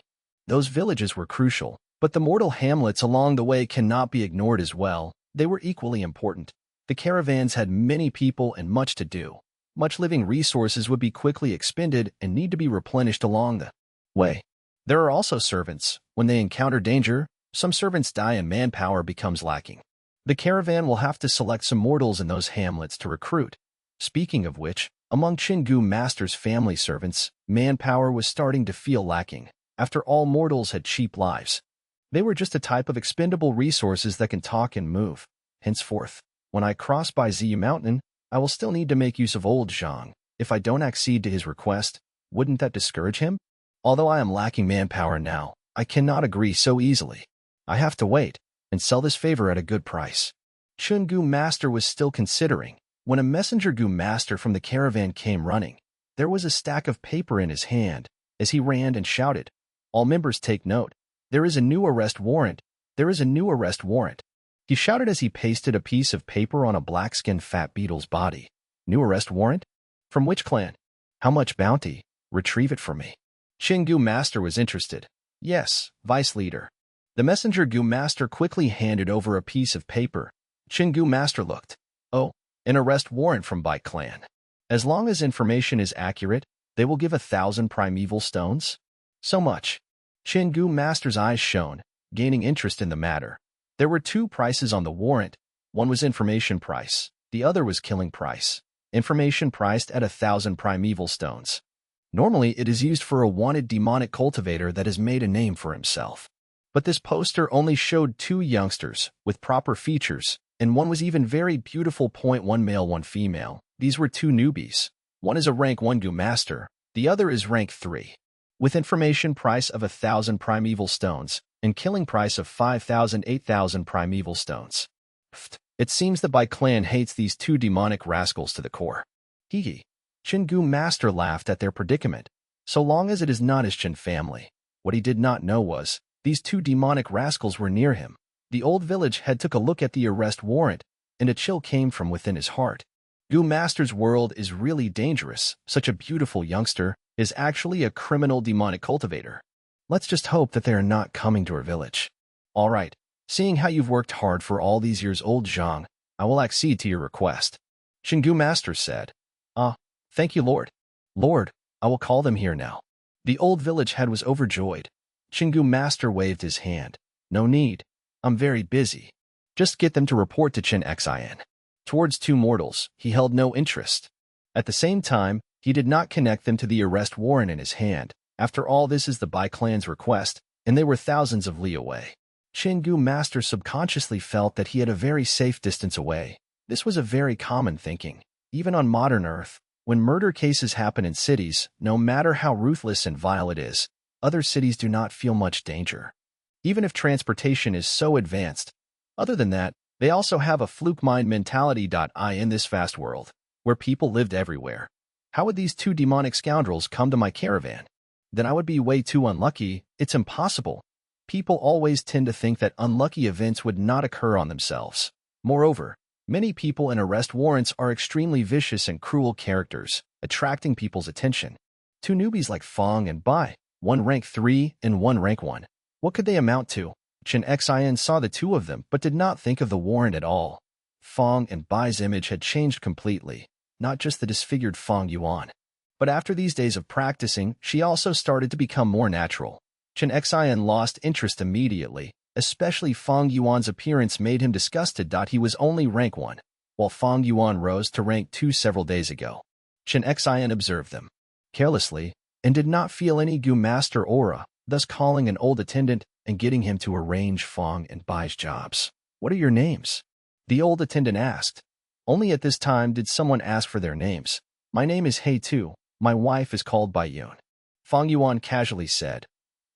Those villages were crucial, but the mortal hamlets along the way cannot be ignored as well. They were equally important. The caravans had many people and much to do. Much living resources would be quickly expended and need to be replenished along the way. There are also servants. When they encounter danger, some servants die and manpower becomes lacking. The caravan will have to select some mortals in those hamlets to recruit. Speaking of which, among Chen Gu master's family servants, manpower was starting to feel lacking. After all, mortals had cheap lives. They were just a type of expendable resources that can talk and move. Henceforth, when I cross by Ziyu Mountain, I will still need to make use of old Zhang. If I don't accede to his request, wouldn't that discourage him? Although I am lacking manpower now, I cannot agree so easily. I have to wait and sell this favor at a good price." Chen Gu master was still considering, when a messenger Gu master from the caravan came running. There was a stack of paper in his hand. As he ran and shouted, "All members take note. There is a new arrest warrant. There is a new arrest warrant." He shouted as he pasted a piece of paper on a black-skinned fat beetle's body. "New arrest warrant? From which clan? How much bounty? Retrieve it for me." Chen Gu master was interested. "Yes, vice leader." The messenger Gu master quickly handed over a piece of paper. Chen Gu master looked. "Oh, an arrest warrant from Bai clan. As long as information is accurate, they will give 1,000 primeval stones?" "So much." Chen Gu master's eyes shone, gaining interest in the matter. There were 2 prices on the warrant. One was information price. The other was killing price. Information priced at 1,000 primeval stones. Normally, it is used for a wanted demonic cultivator that has made a name for himself. But this poster only showed 2 youngsters with proper features, and one was even very beautiful. 1 male, 1 female. These were 2 newbies. One is a rank 1 Gu master, the other is rank 3. with information price of 1,000 primeval stones and killing price of 5,000 8,000 primeval stones. It seems that Bai clan hates these two demonic rascals to the core. Hee hee. Gu Master laughed at their predicament, so long as it is not his Qin family. What he did not know was, these two demonic rascals were near him. The old village head took a look at the arrest warrant, and a chill came from within his heart. Gu Master's world is really dangerous. Such a beautiful youngster is actually a criminal demonic cultivator. Let's just hope that they are not coming to our village. All right, seeing how you've worked hard for all these years, old Zhang, I will accede to your request. Gu Master said. Thank you, Lord. Lord, I will call them here now. The old village head was overjoyed. Gu Master waved his hand. No need. I'm very busy. Just get them to report to Xin. Towards two mortals, he held no interest. At the same time, he did not connect them to the arrest warrant in his hand. After all, this is the Bai clan's request, and they were thousands of li away. Gu Master subconsciously felt that he had a very safe distance away. This was a very common thinking. Even on modern Earth, when murder cases happen in cities, no matter how ruthless and vile it is, other cities do not feel much danger. Even if transportation is so advanced. Other than that, they also have a fluke mind mentality. In this vast world, where people lived everywhere. How would these two demonic scoundrels come to my caravan? Then I would be way too unlucky. It's impossible. People always tend to think that unlucky events would not occur on themselves. Moreover, many people in arrest warrants are extremely vicious and cruel characters, attracting people's attention. Two newbies like Feng and Bai, one rank 3 and one rank 1. What could they amount to? Xin saw the two of them but did not think of the warrant at all. Feng and Bai's image had changed completely, not just the disfigured Fang Yuan. But after these days of practicing, she also started to become more natural. Xin lost interest immediately, especially Fang Yuan's appearance made him disgusted. He was only rank 1, while Fang Yuan rose to rank 2 several days ago. Xin observed them carelessly and did not feel any Gu Master aura, thus calling an old attendant and getting him to arrange Feng and Bai's jobs. What are your names? The old attendant asked. Only at this time did someone ask for their names. My name is He Tu. My wife is called Bai Yun. Fang Yuan casually said.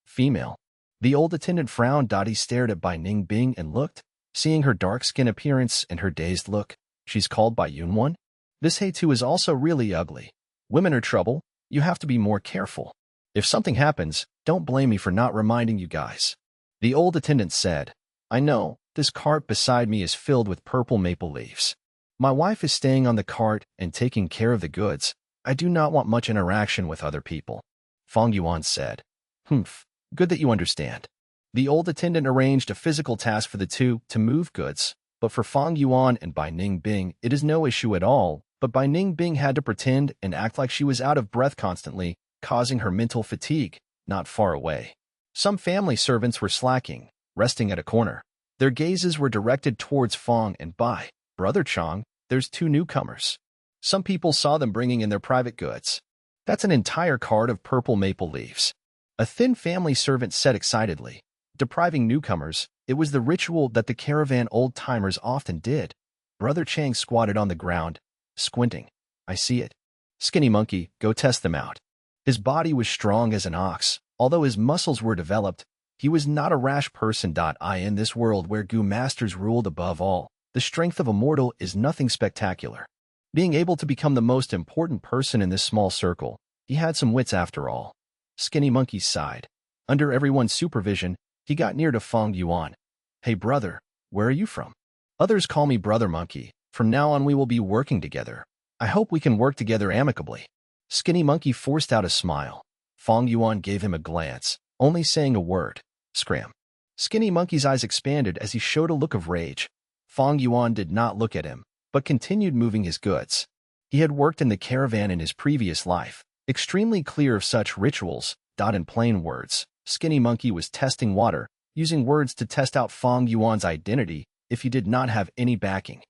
Female. The old attendant frowned. He stared at Bai Ningbing and looked, seeing her dark skin appearance and her dazed look. She's called Bai Yun one? This He Tu is also really ugly. Women are trouble. You have to be more careful. If something happens, don't blame me for not reminding you guys. The old attendant said. I know, this cart beside me is filled with purple maple leaves. My wife is staying on the cart and taking care of the goods. I do not want much interaction with other people. Fang Yuan said. Humph, good that you understand. The old attendant arranged a physical task for the two to move goods, but for Fang Yuan and Bai Ningbing, it is no issue at all, but Bai Ningbing had to pretend and act like she was out of breath constantly, causing her mental fatigue, not far away. Some family servants were slacking, resting at a corner. Their gazes were directed towards Feng and Bai. Brother Chang, there's two newcomers. Some people saw them bringing in their private goods. That's an entire cart of purple maple leaves. A thin family servant said excitedly. Depriving newcomers, it was the ritual that the caravan old-timers often did. Brother Chang squatted on the ground, squinting. I see it. Skinny monkey, go test them out. His body was strong as an ox. Although his muscles were developed, he was not a rash person. In this world where Gu Masters ruled above all, the strength of a mortal is nothing spectacular. Being able to become the most important person in this small circle, he had some wits after all. Skinny Monkey sighed. Under everyone's supervision, he got near to Fang Yuan. Hey brother, where are you from? Others call me Brother Monkey. From now on we will be working together. I hope we can work together amicably. Skinny Monkey forced out a smile. Fang Yuan gave him a glance, only saying a word. Scram. Skinny Monkey's eyes expanded as he showed a look of rage. Fang Yuan did not look at him, but continued moving his goods. He had worked in the caravan in his previous life, extremely clear of such rituals. In plain words, Skinny Monkey was testing water, using words to test out Fang Yuan's identity if he did not have any backing.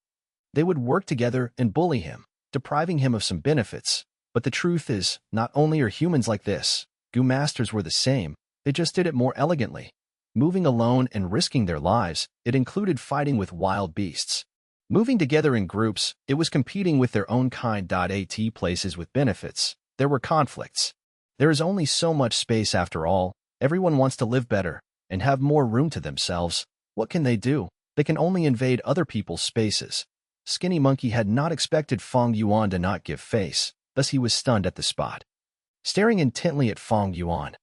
They would work together and bully him, depriving him of some benefits. But the truth is, not only are humans like this, Gu Masters were the same, they just did it more elegantly. Moving alone and risking their lives, it included fighting with wild beasts. Moving together in groups, it was competing with their own kind. At places with benefits, there were conflicts. There is only so much space after all. Everyone wants to live better and have more room to themselves. What can they do? They can only invade other people's spaces. Skinny Monkey had not expected Fang Yuan to not give face, thus he was stunned at the spot. Staring intently at Fang Yuan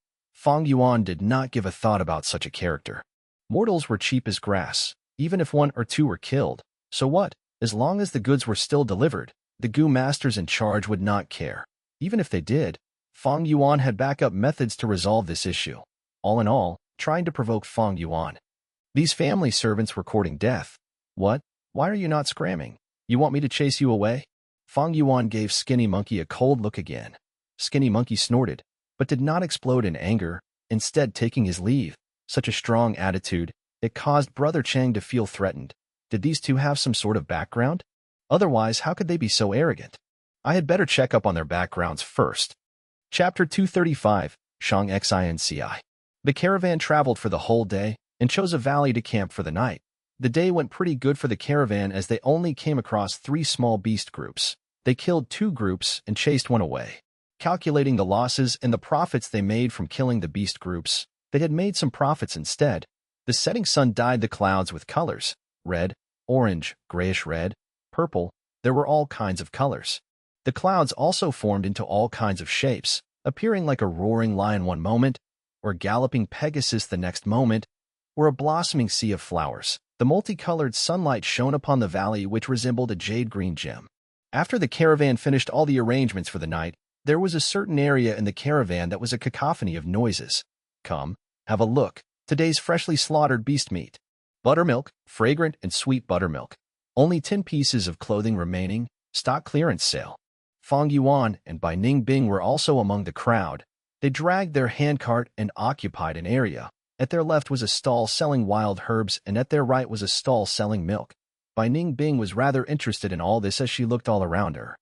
did not give a thought about such a character. Mortals were cheap as grass, even if one or two were killed. So what? As long as the goods were still delivered, the Gu masters in charge would not care. Even if they did, Fang Yuan had backup methods to resolve this issue. All in all, trying to provoke Fang Yuan. These family servants were courting death. What? Why are you not scramming? You want me to chase you away? Fang Yuan gave Skinny Monkey a cold look again. Skinny Monkey snorted, but did not explode in anger, instead taking his leave. Such a strong attitude, it caused Brother Chang to feel threatened. Did these two have some sort of background? Otherwise, how could they be so arrogant? I had better check up on their backgrounds first. Chapter 235, Shang Xinci. The caravan traveled for the whole day and chose a valley to camp for the night. The day went pretty good for the caravan as they only came across 3 small beast groups. They killed 2 groups and chased one away. Calculating the losses and the profits they made from killing the beast groups, they had made some profits instead. The setting sun dyed the clouds with colors: red, orange, grayish-red, purple. There were all kinds of colors. The clouds also formed into all kinds of shapes, appearing like a roaring lion one moment, or galloping Pegasus the next moment, or a blossoming sea of flowers. The multicolored sunlight shone upon the valley, which resembled a jade-green gem. After the caravan finished all the arrangements for the night, there was a certain area in the caravan that was a cacophony of noises. Come, have a look. Today's freshly slaughtered beast meat. Buttermilk, fragrant and sweet buttermilk. Only 10 pieces of clothing remaining, stock clearance sale. Fang Yuan and Bai Ningbing were also among the crowd. They dragged their handcart and occupied an area. At their left was a stall selling wild herbs, and at their right was a stall selling milk. Bai Ningbing was rather interested in all this as she looked all around her.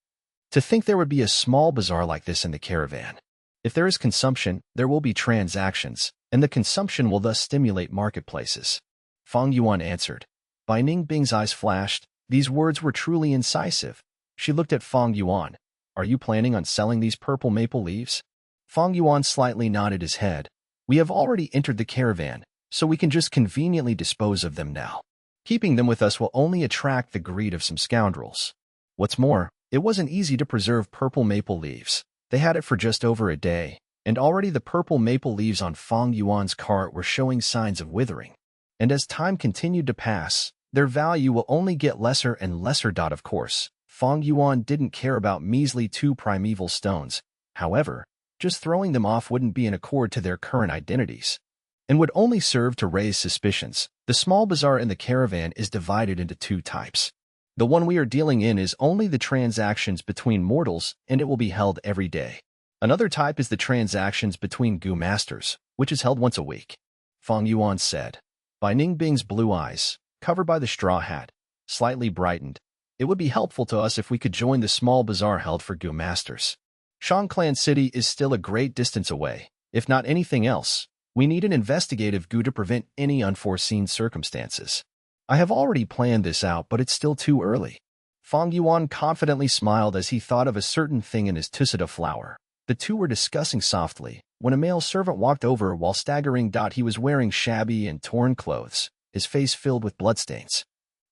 To think there would be a small bazaar like this in the caravan. If there is consumption, there will be transactions, and the consumption will thus stimulate marketplaces. Fang Yuan answered. Bai Ningbing's eyes flashed. These words were truly incisive. She looked at Fang Yuan. Are you planning on selling these purple maple leaves? Fang Yuan slightly nodded his head. We have already entered the caravan, so we can just conveniently dispose of them now. Keeping them with us will only attract the greed of some scoundrels. What's more, it wasn't easy to preserve purple maple leaves. They had it for just over a day, and already the purple maple leaves on Fang Yuan's cart were showing signs of withering. And as time continued to pass, their value will only get lesser and lesser. Of course, Fang Yuan didn't care about measly 2 primeval stones. However, just throwing them off wouldn't be in accord to their current identities, and would only serve to raise suspicions. The small bazaar in the caravan is divided into 2 types. The one we are dealing in is only the transactions between mortals, and it will be held every day. Another type is the transactions between Gu masters, which is held once a week. Fang Yuan said. Bai Ningbing's blue eyes, covered by the straw hat, slightly brightened. It would be helpful to us if we could join the small bazaar held for Gu masters. Shangclan City is still a great distance away. If not anything else, we need an investigative Gu to prevent any unforeseen circumstances. I have already planned this out, but it's still too early. Fang Yuan confidently smiled as he thought of a certain thing in his tusita flower. The two were discussing softly when a male servant walked over while staggering. He was wearing shabby and torn clothes, his face filled with bloodstains.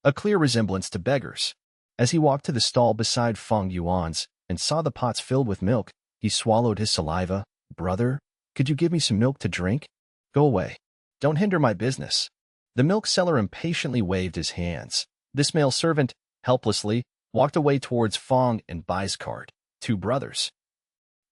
A clear resemblance to beggars. As he walked to the stall beside Fang Yuan's and saw the pots filled with milk, he swallowed his saliva. Brother, could you give me some milk to drink? Go away. Don't hinder my business. The milk seller impatiently waved his hands. This male servant, helplessly, walked away towards Fang and Bai's cart, 2 brothers.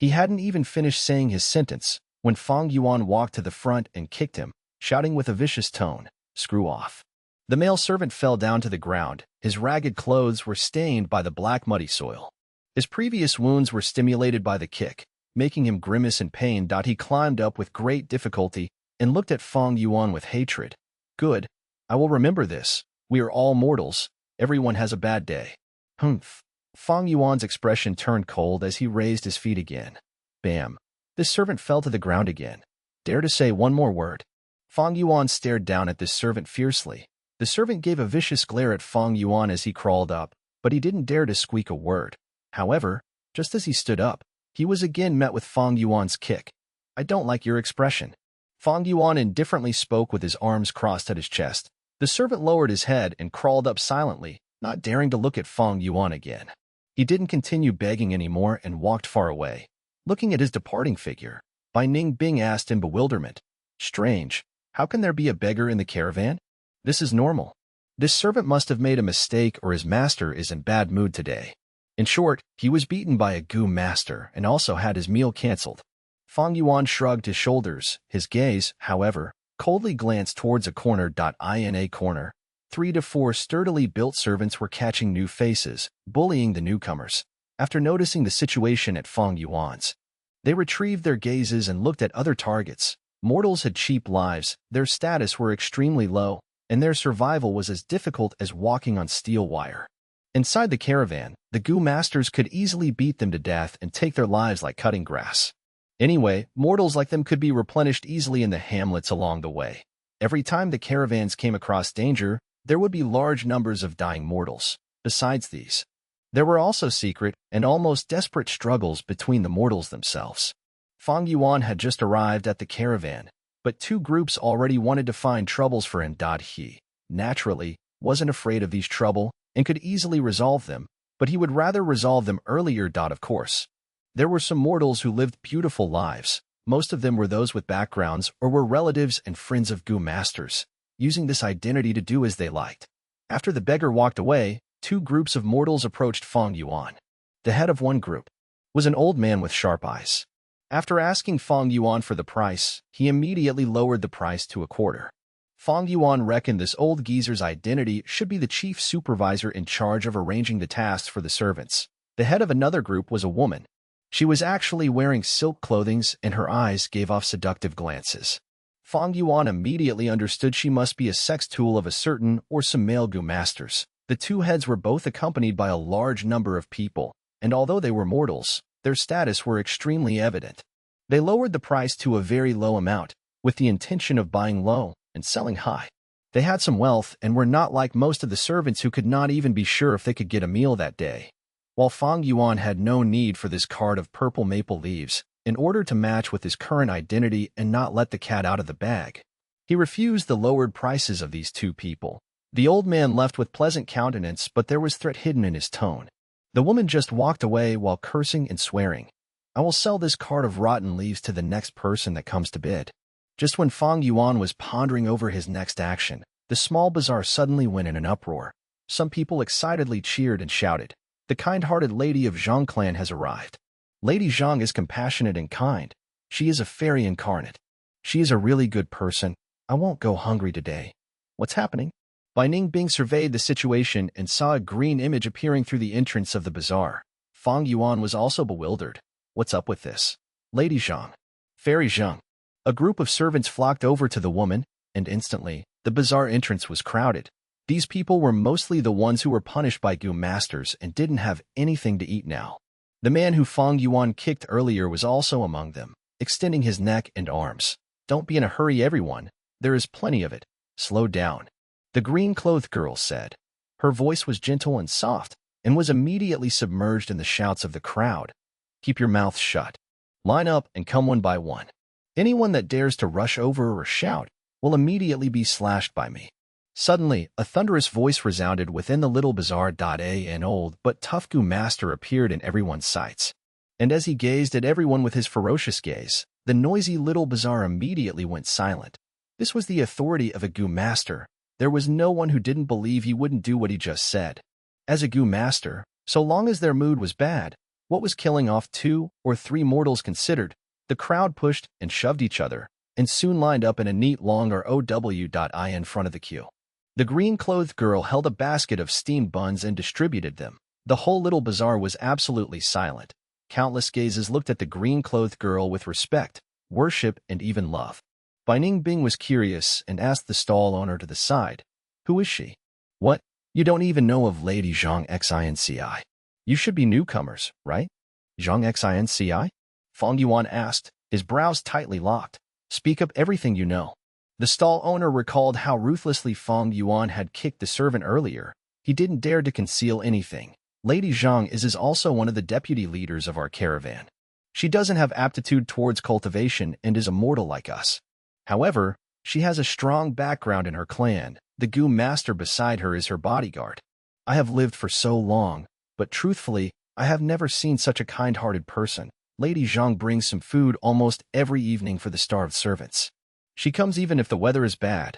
He hadn't even finished saying his sentence when Fang Yuan walked to the front and kicked him, shouting with a vicious tone, "Screw off." The male servant fell down to the ground. His ragged clothes were stained by the black muddy soil. His previous wounds were stimulated by the kick, making him grimace in pain. He climbed up with great difficulty and looked at Fang Yuan with hatred. Good. I will remember this. We are all mortals. Everyone has a bad day. Humph. Fang Yuan's expression turned cold as he raised his feet again. Bam. This servant fell to the ground again. Dare to say one more word. Fang Yuan stared down at this servant fiercely. The servant gave a vicious glare at Fang Yuan as he crawled up, but he didn't dare to squeak a word. However, just as he stood up, He was again met with Fang Yuan's kick. "I don't like your expression." Fang Yuan indifferently spoke with his arms crossed at his chest. The servant lowered his head and crawled up silently, not daring to look at Fang Yuan again. He didn't continue begging anymore and walked far away. Looking at his departing figure, Bai Ningbing asked in bewilderment, "Strange, how can there be a beggar in the caravan? This is normal. This servant must have made a mistake or his master is in bad mood today." In short, he was beaten by a Gu master and also had his meal cancelled. Fang Yuan shrugged his shoulders. His gaze, however, coldly glanced towards a corner. In a corner, 3 to 4 sturdily built servants were catching new faces, bullying the newcomers. After noticing the situation at Fang Yuan's, they retrieved their gazes and looked at other targets. Mortals had cheap lives, their status were extremely low, and their survival was as difficult as walking on steel wire. Inside the caravan, the Gu masters could easily beat them to death and take their lives like cutting grass. Anyway, mortals like them could be replenished easily in the hamlets along the way. Every time the caravans came across danger, there would be large numbers of dying mortals. Besides these, there were also secret and almost desperate struggles between the mortals themselves. Fang Yuan had just arrived at the caravan, but 2 groups already wanted to find troubles for him. He, naturally, wasn't afraid of these trouble and could easily resolve them, but he would rather resolve them earlier. Of course, there were some mortals who lived beautiful lives. Most of them were those with backgrounds or were relatives and friends of Gu masters, using this identity to do as they liked. After the beggar walked away, 2 groups of mortals approached Fang Yuan. The head of one group was an old man with sharp eyes. After asking Fang Yuan for the price, he immediately lowered the price to a quarter. Fang Yuan reckoned this old geezer's identity should be the chief supervisor in charge of arranging the tasks for the servants. The head of another group was a woman. She was actually wearing silk clothing and her eyes gave off seductive glances. Fang Yuan immediately understood she must be a sex tool of a certain or some male Gu masters. The 2 heads were both accompanied by a large number of people, and although they were mortals, their status were extremely evident. They lowered the price to a very low amount, with the intention of buying low and selling high. They had some wealth and were not like most of the servants who could not even be sure if they could get a meal that day. While Fang Yuan had no need for this card of purple maple leaves, in order to match with his current identity and not let the cat out of the bag, he refused the lowered prices of these 2 people. The old man left with pleasant countenance, but there was threat hidden in his tone. The woman just walked away while cursing and swearing. "I will sell this card of rotten leaves to the next person that comes to bid." Just when Fang Yuan was pondering over his next action, the small bazaar suddenly went in an uproar. Some people excitedly cheered and shouted, "The kind-hearted lady of Zhang clan has arrived. Lady Zhang is compassionate and kind. She is a fairy incarnate. She is a really good person. I won't go hungry today." "What's happening?" Bai Ningbing surveyed the situation and saw a green image appearing through the entrance of the bazaar. Fang Yuan was also bewildered. "What's up with this? Lady Zhang. Fairy Zhang." A group of servants flocked over to the woman, and instantly, the bazaar entrance was crowded. These people were mostly the ones who were punished by Gu masters and didn't have anything to eat now. The man who Fang Yuan kicked earlier was also among them, extending his neck and arms. "Don't be in a hurry, everyone. There is plenty of it. Slow down," the green-clothed girl said. Her voice was gentle and soft, and was immediately submerged in the shouts of the crowd. "Keep your mouth shut. Line up and come one by one. Anyone that dares to rush over or shout will immediately be slashed by me." Suddenly, a thunderous voice resounded within the little bazaar. An old but tough Gu master appeared in everyone's sights. And as he gazed at everyone with his ferocious gaze, the noisy little bazaar immediately went silent. This was the authority of a Gu master. There was no one who didn't believe he wouldn't do what he just said. As a Gu master, so long as their mood was bad, what was killing off 2 or 3 mortals considered, the crowd pushed and shoved each other, and soon lined up in a neat long row in front of the queue. The green-clothed girl held a basket of steamed buns and distributed them. The whole little bazaar was absolutely silent. Countless gazes looked at the green-clothed girl with respect, worship, and even love. Bai Ningbing was curious and asked the stall owner to the side, "Who is she?" "What? You don't even know of Lady Zhang Xinci? You should be newcomers, right?" "Zhang Xinci?" Fang Yuan asked, his brows tightly locked. "Speak up everything you know." The stall owner recalled how ruthlessly Fang Yuan had kicked the servant earlier. He didn't dare to conceal anything. "Lady Zhang is also one of the deputy leaders of our caravan." She doesn't have aptitude towards cultivation and is immortal like us. However, she has a strong background in her clan. The Gu master beside her is her bodyguard. I have lived for so long, but truthfully, I have never seen such a kind-hearted person. Lady Zhang brings some food almost every evening for the starved servants. She comes even if the weather is bad.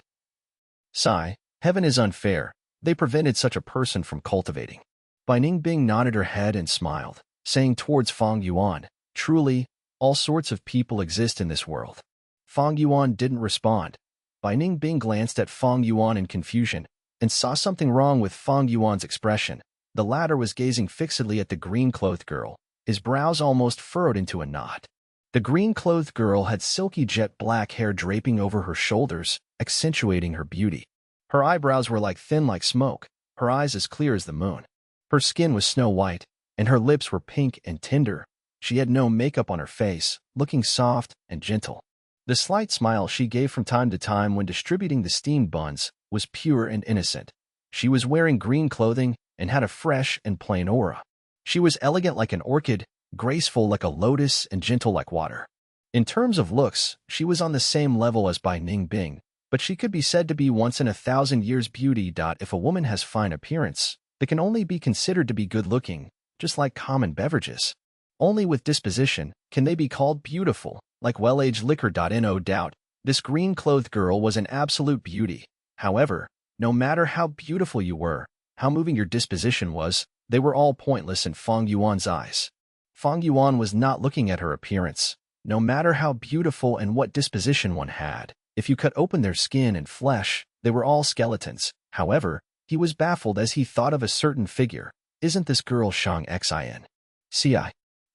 Sigh, heaven is unfair. They prevented such a person from cultivating. Bai Ningbing nodded her head and smiled, saying towards Fang Yuan, truly, all sorts of people exist in this world. Fang Yuan didn't respond. Bai Ningbing glanced at Fang Yuan in confusion and saw something wrong with Fang Yuan's expression. The latter was gazing fixedly at the green-clothed girl, his brows almost furrowed into a knot. The green-clothed girl had silky jet-black hair draping over her shoulders, accentuating her beauty. Her eyebrows were thin like smoke, her eyes as clear as the moon. Her skin was snow-white, and her lips were pink and tender. She had no makeup on her face, looking soft and gentle. The slight smile she gave from time to time when distributing the steamed buns was pure and innocent. She was wearing green clothing and had a fresh and plain aura. She was elegant like an orchid, graceful like a lotus, and gentle like water. In terms of looks, she was on the same level as Bai Ningbing, but she could be said to be once-in-a-thousand-years beauty. If a woman has fine appearance, they can only be considered to be good-looking, just like common beverages. Only with disposition can they be called beautiful, like well-aged liquor. No doubt, this green-clothed girl was an absolute beauty. However, no matter how beautiful you were, how moving your disposition was, they were all pointless in Fang Yuan's eyes. Fang Yuan was not looking at her appearance. No matter how beautiful and what disposition one had, if you cut open their skin and flesh, they were all skeletons. However, he was baffled as he thought of a certain figure. Isn't this girl Shang Xin? Ci.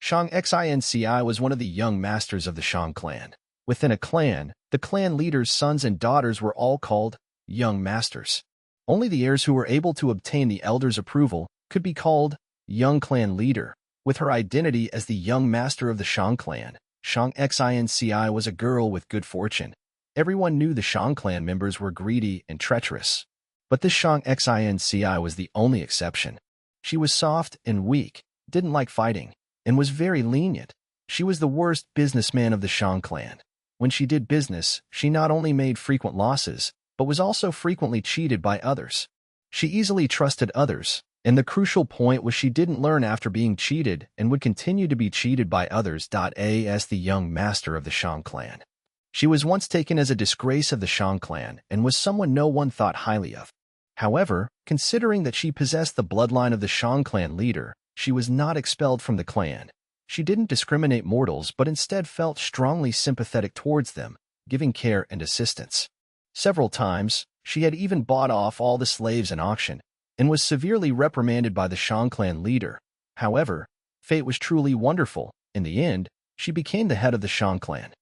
Shang Xin Ci was one of the young masters of the Shang clan. Within a clan, the clan leaders' sons and daughters were all called young masters. Only the heirs who were able to obtain the elders' approval could be called young clan leader. With her identity as the young master of the Shang clan, Shang Xin Ci was a girl with good fortune. Everyone knew the Shang clan members were greedy and treacherous. But this Shang Xin Ci was the only exception. She was soft and weak, didn't like fighting, and was very lenient. She was the worst businessman of the Shang clan. When she did business, she not only made frequent losses, but was also frequently cheated by others. She easily trusted others, and the crucial point was she didn't learn after being cheated and would continue to be cheated by others. As the young master of the Shang clan, she was once taken as a disgrace of the Shang clan and was someone no one thought highly of. However, considering that she possessed the bloodline of the Shang clan leader, she was not expelled from the clan. She didn't discriminate mortals but instead felt strongly sympathetic towards them, giving care and assistance. Several times, she had even bought off all the slaves in auction, and was severely reprimanded by the Shang clan leader. However, fate was truly wonderful. In the end, she became the head of the Shang clan.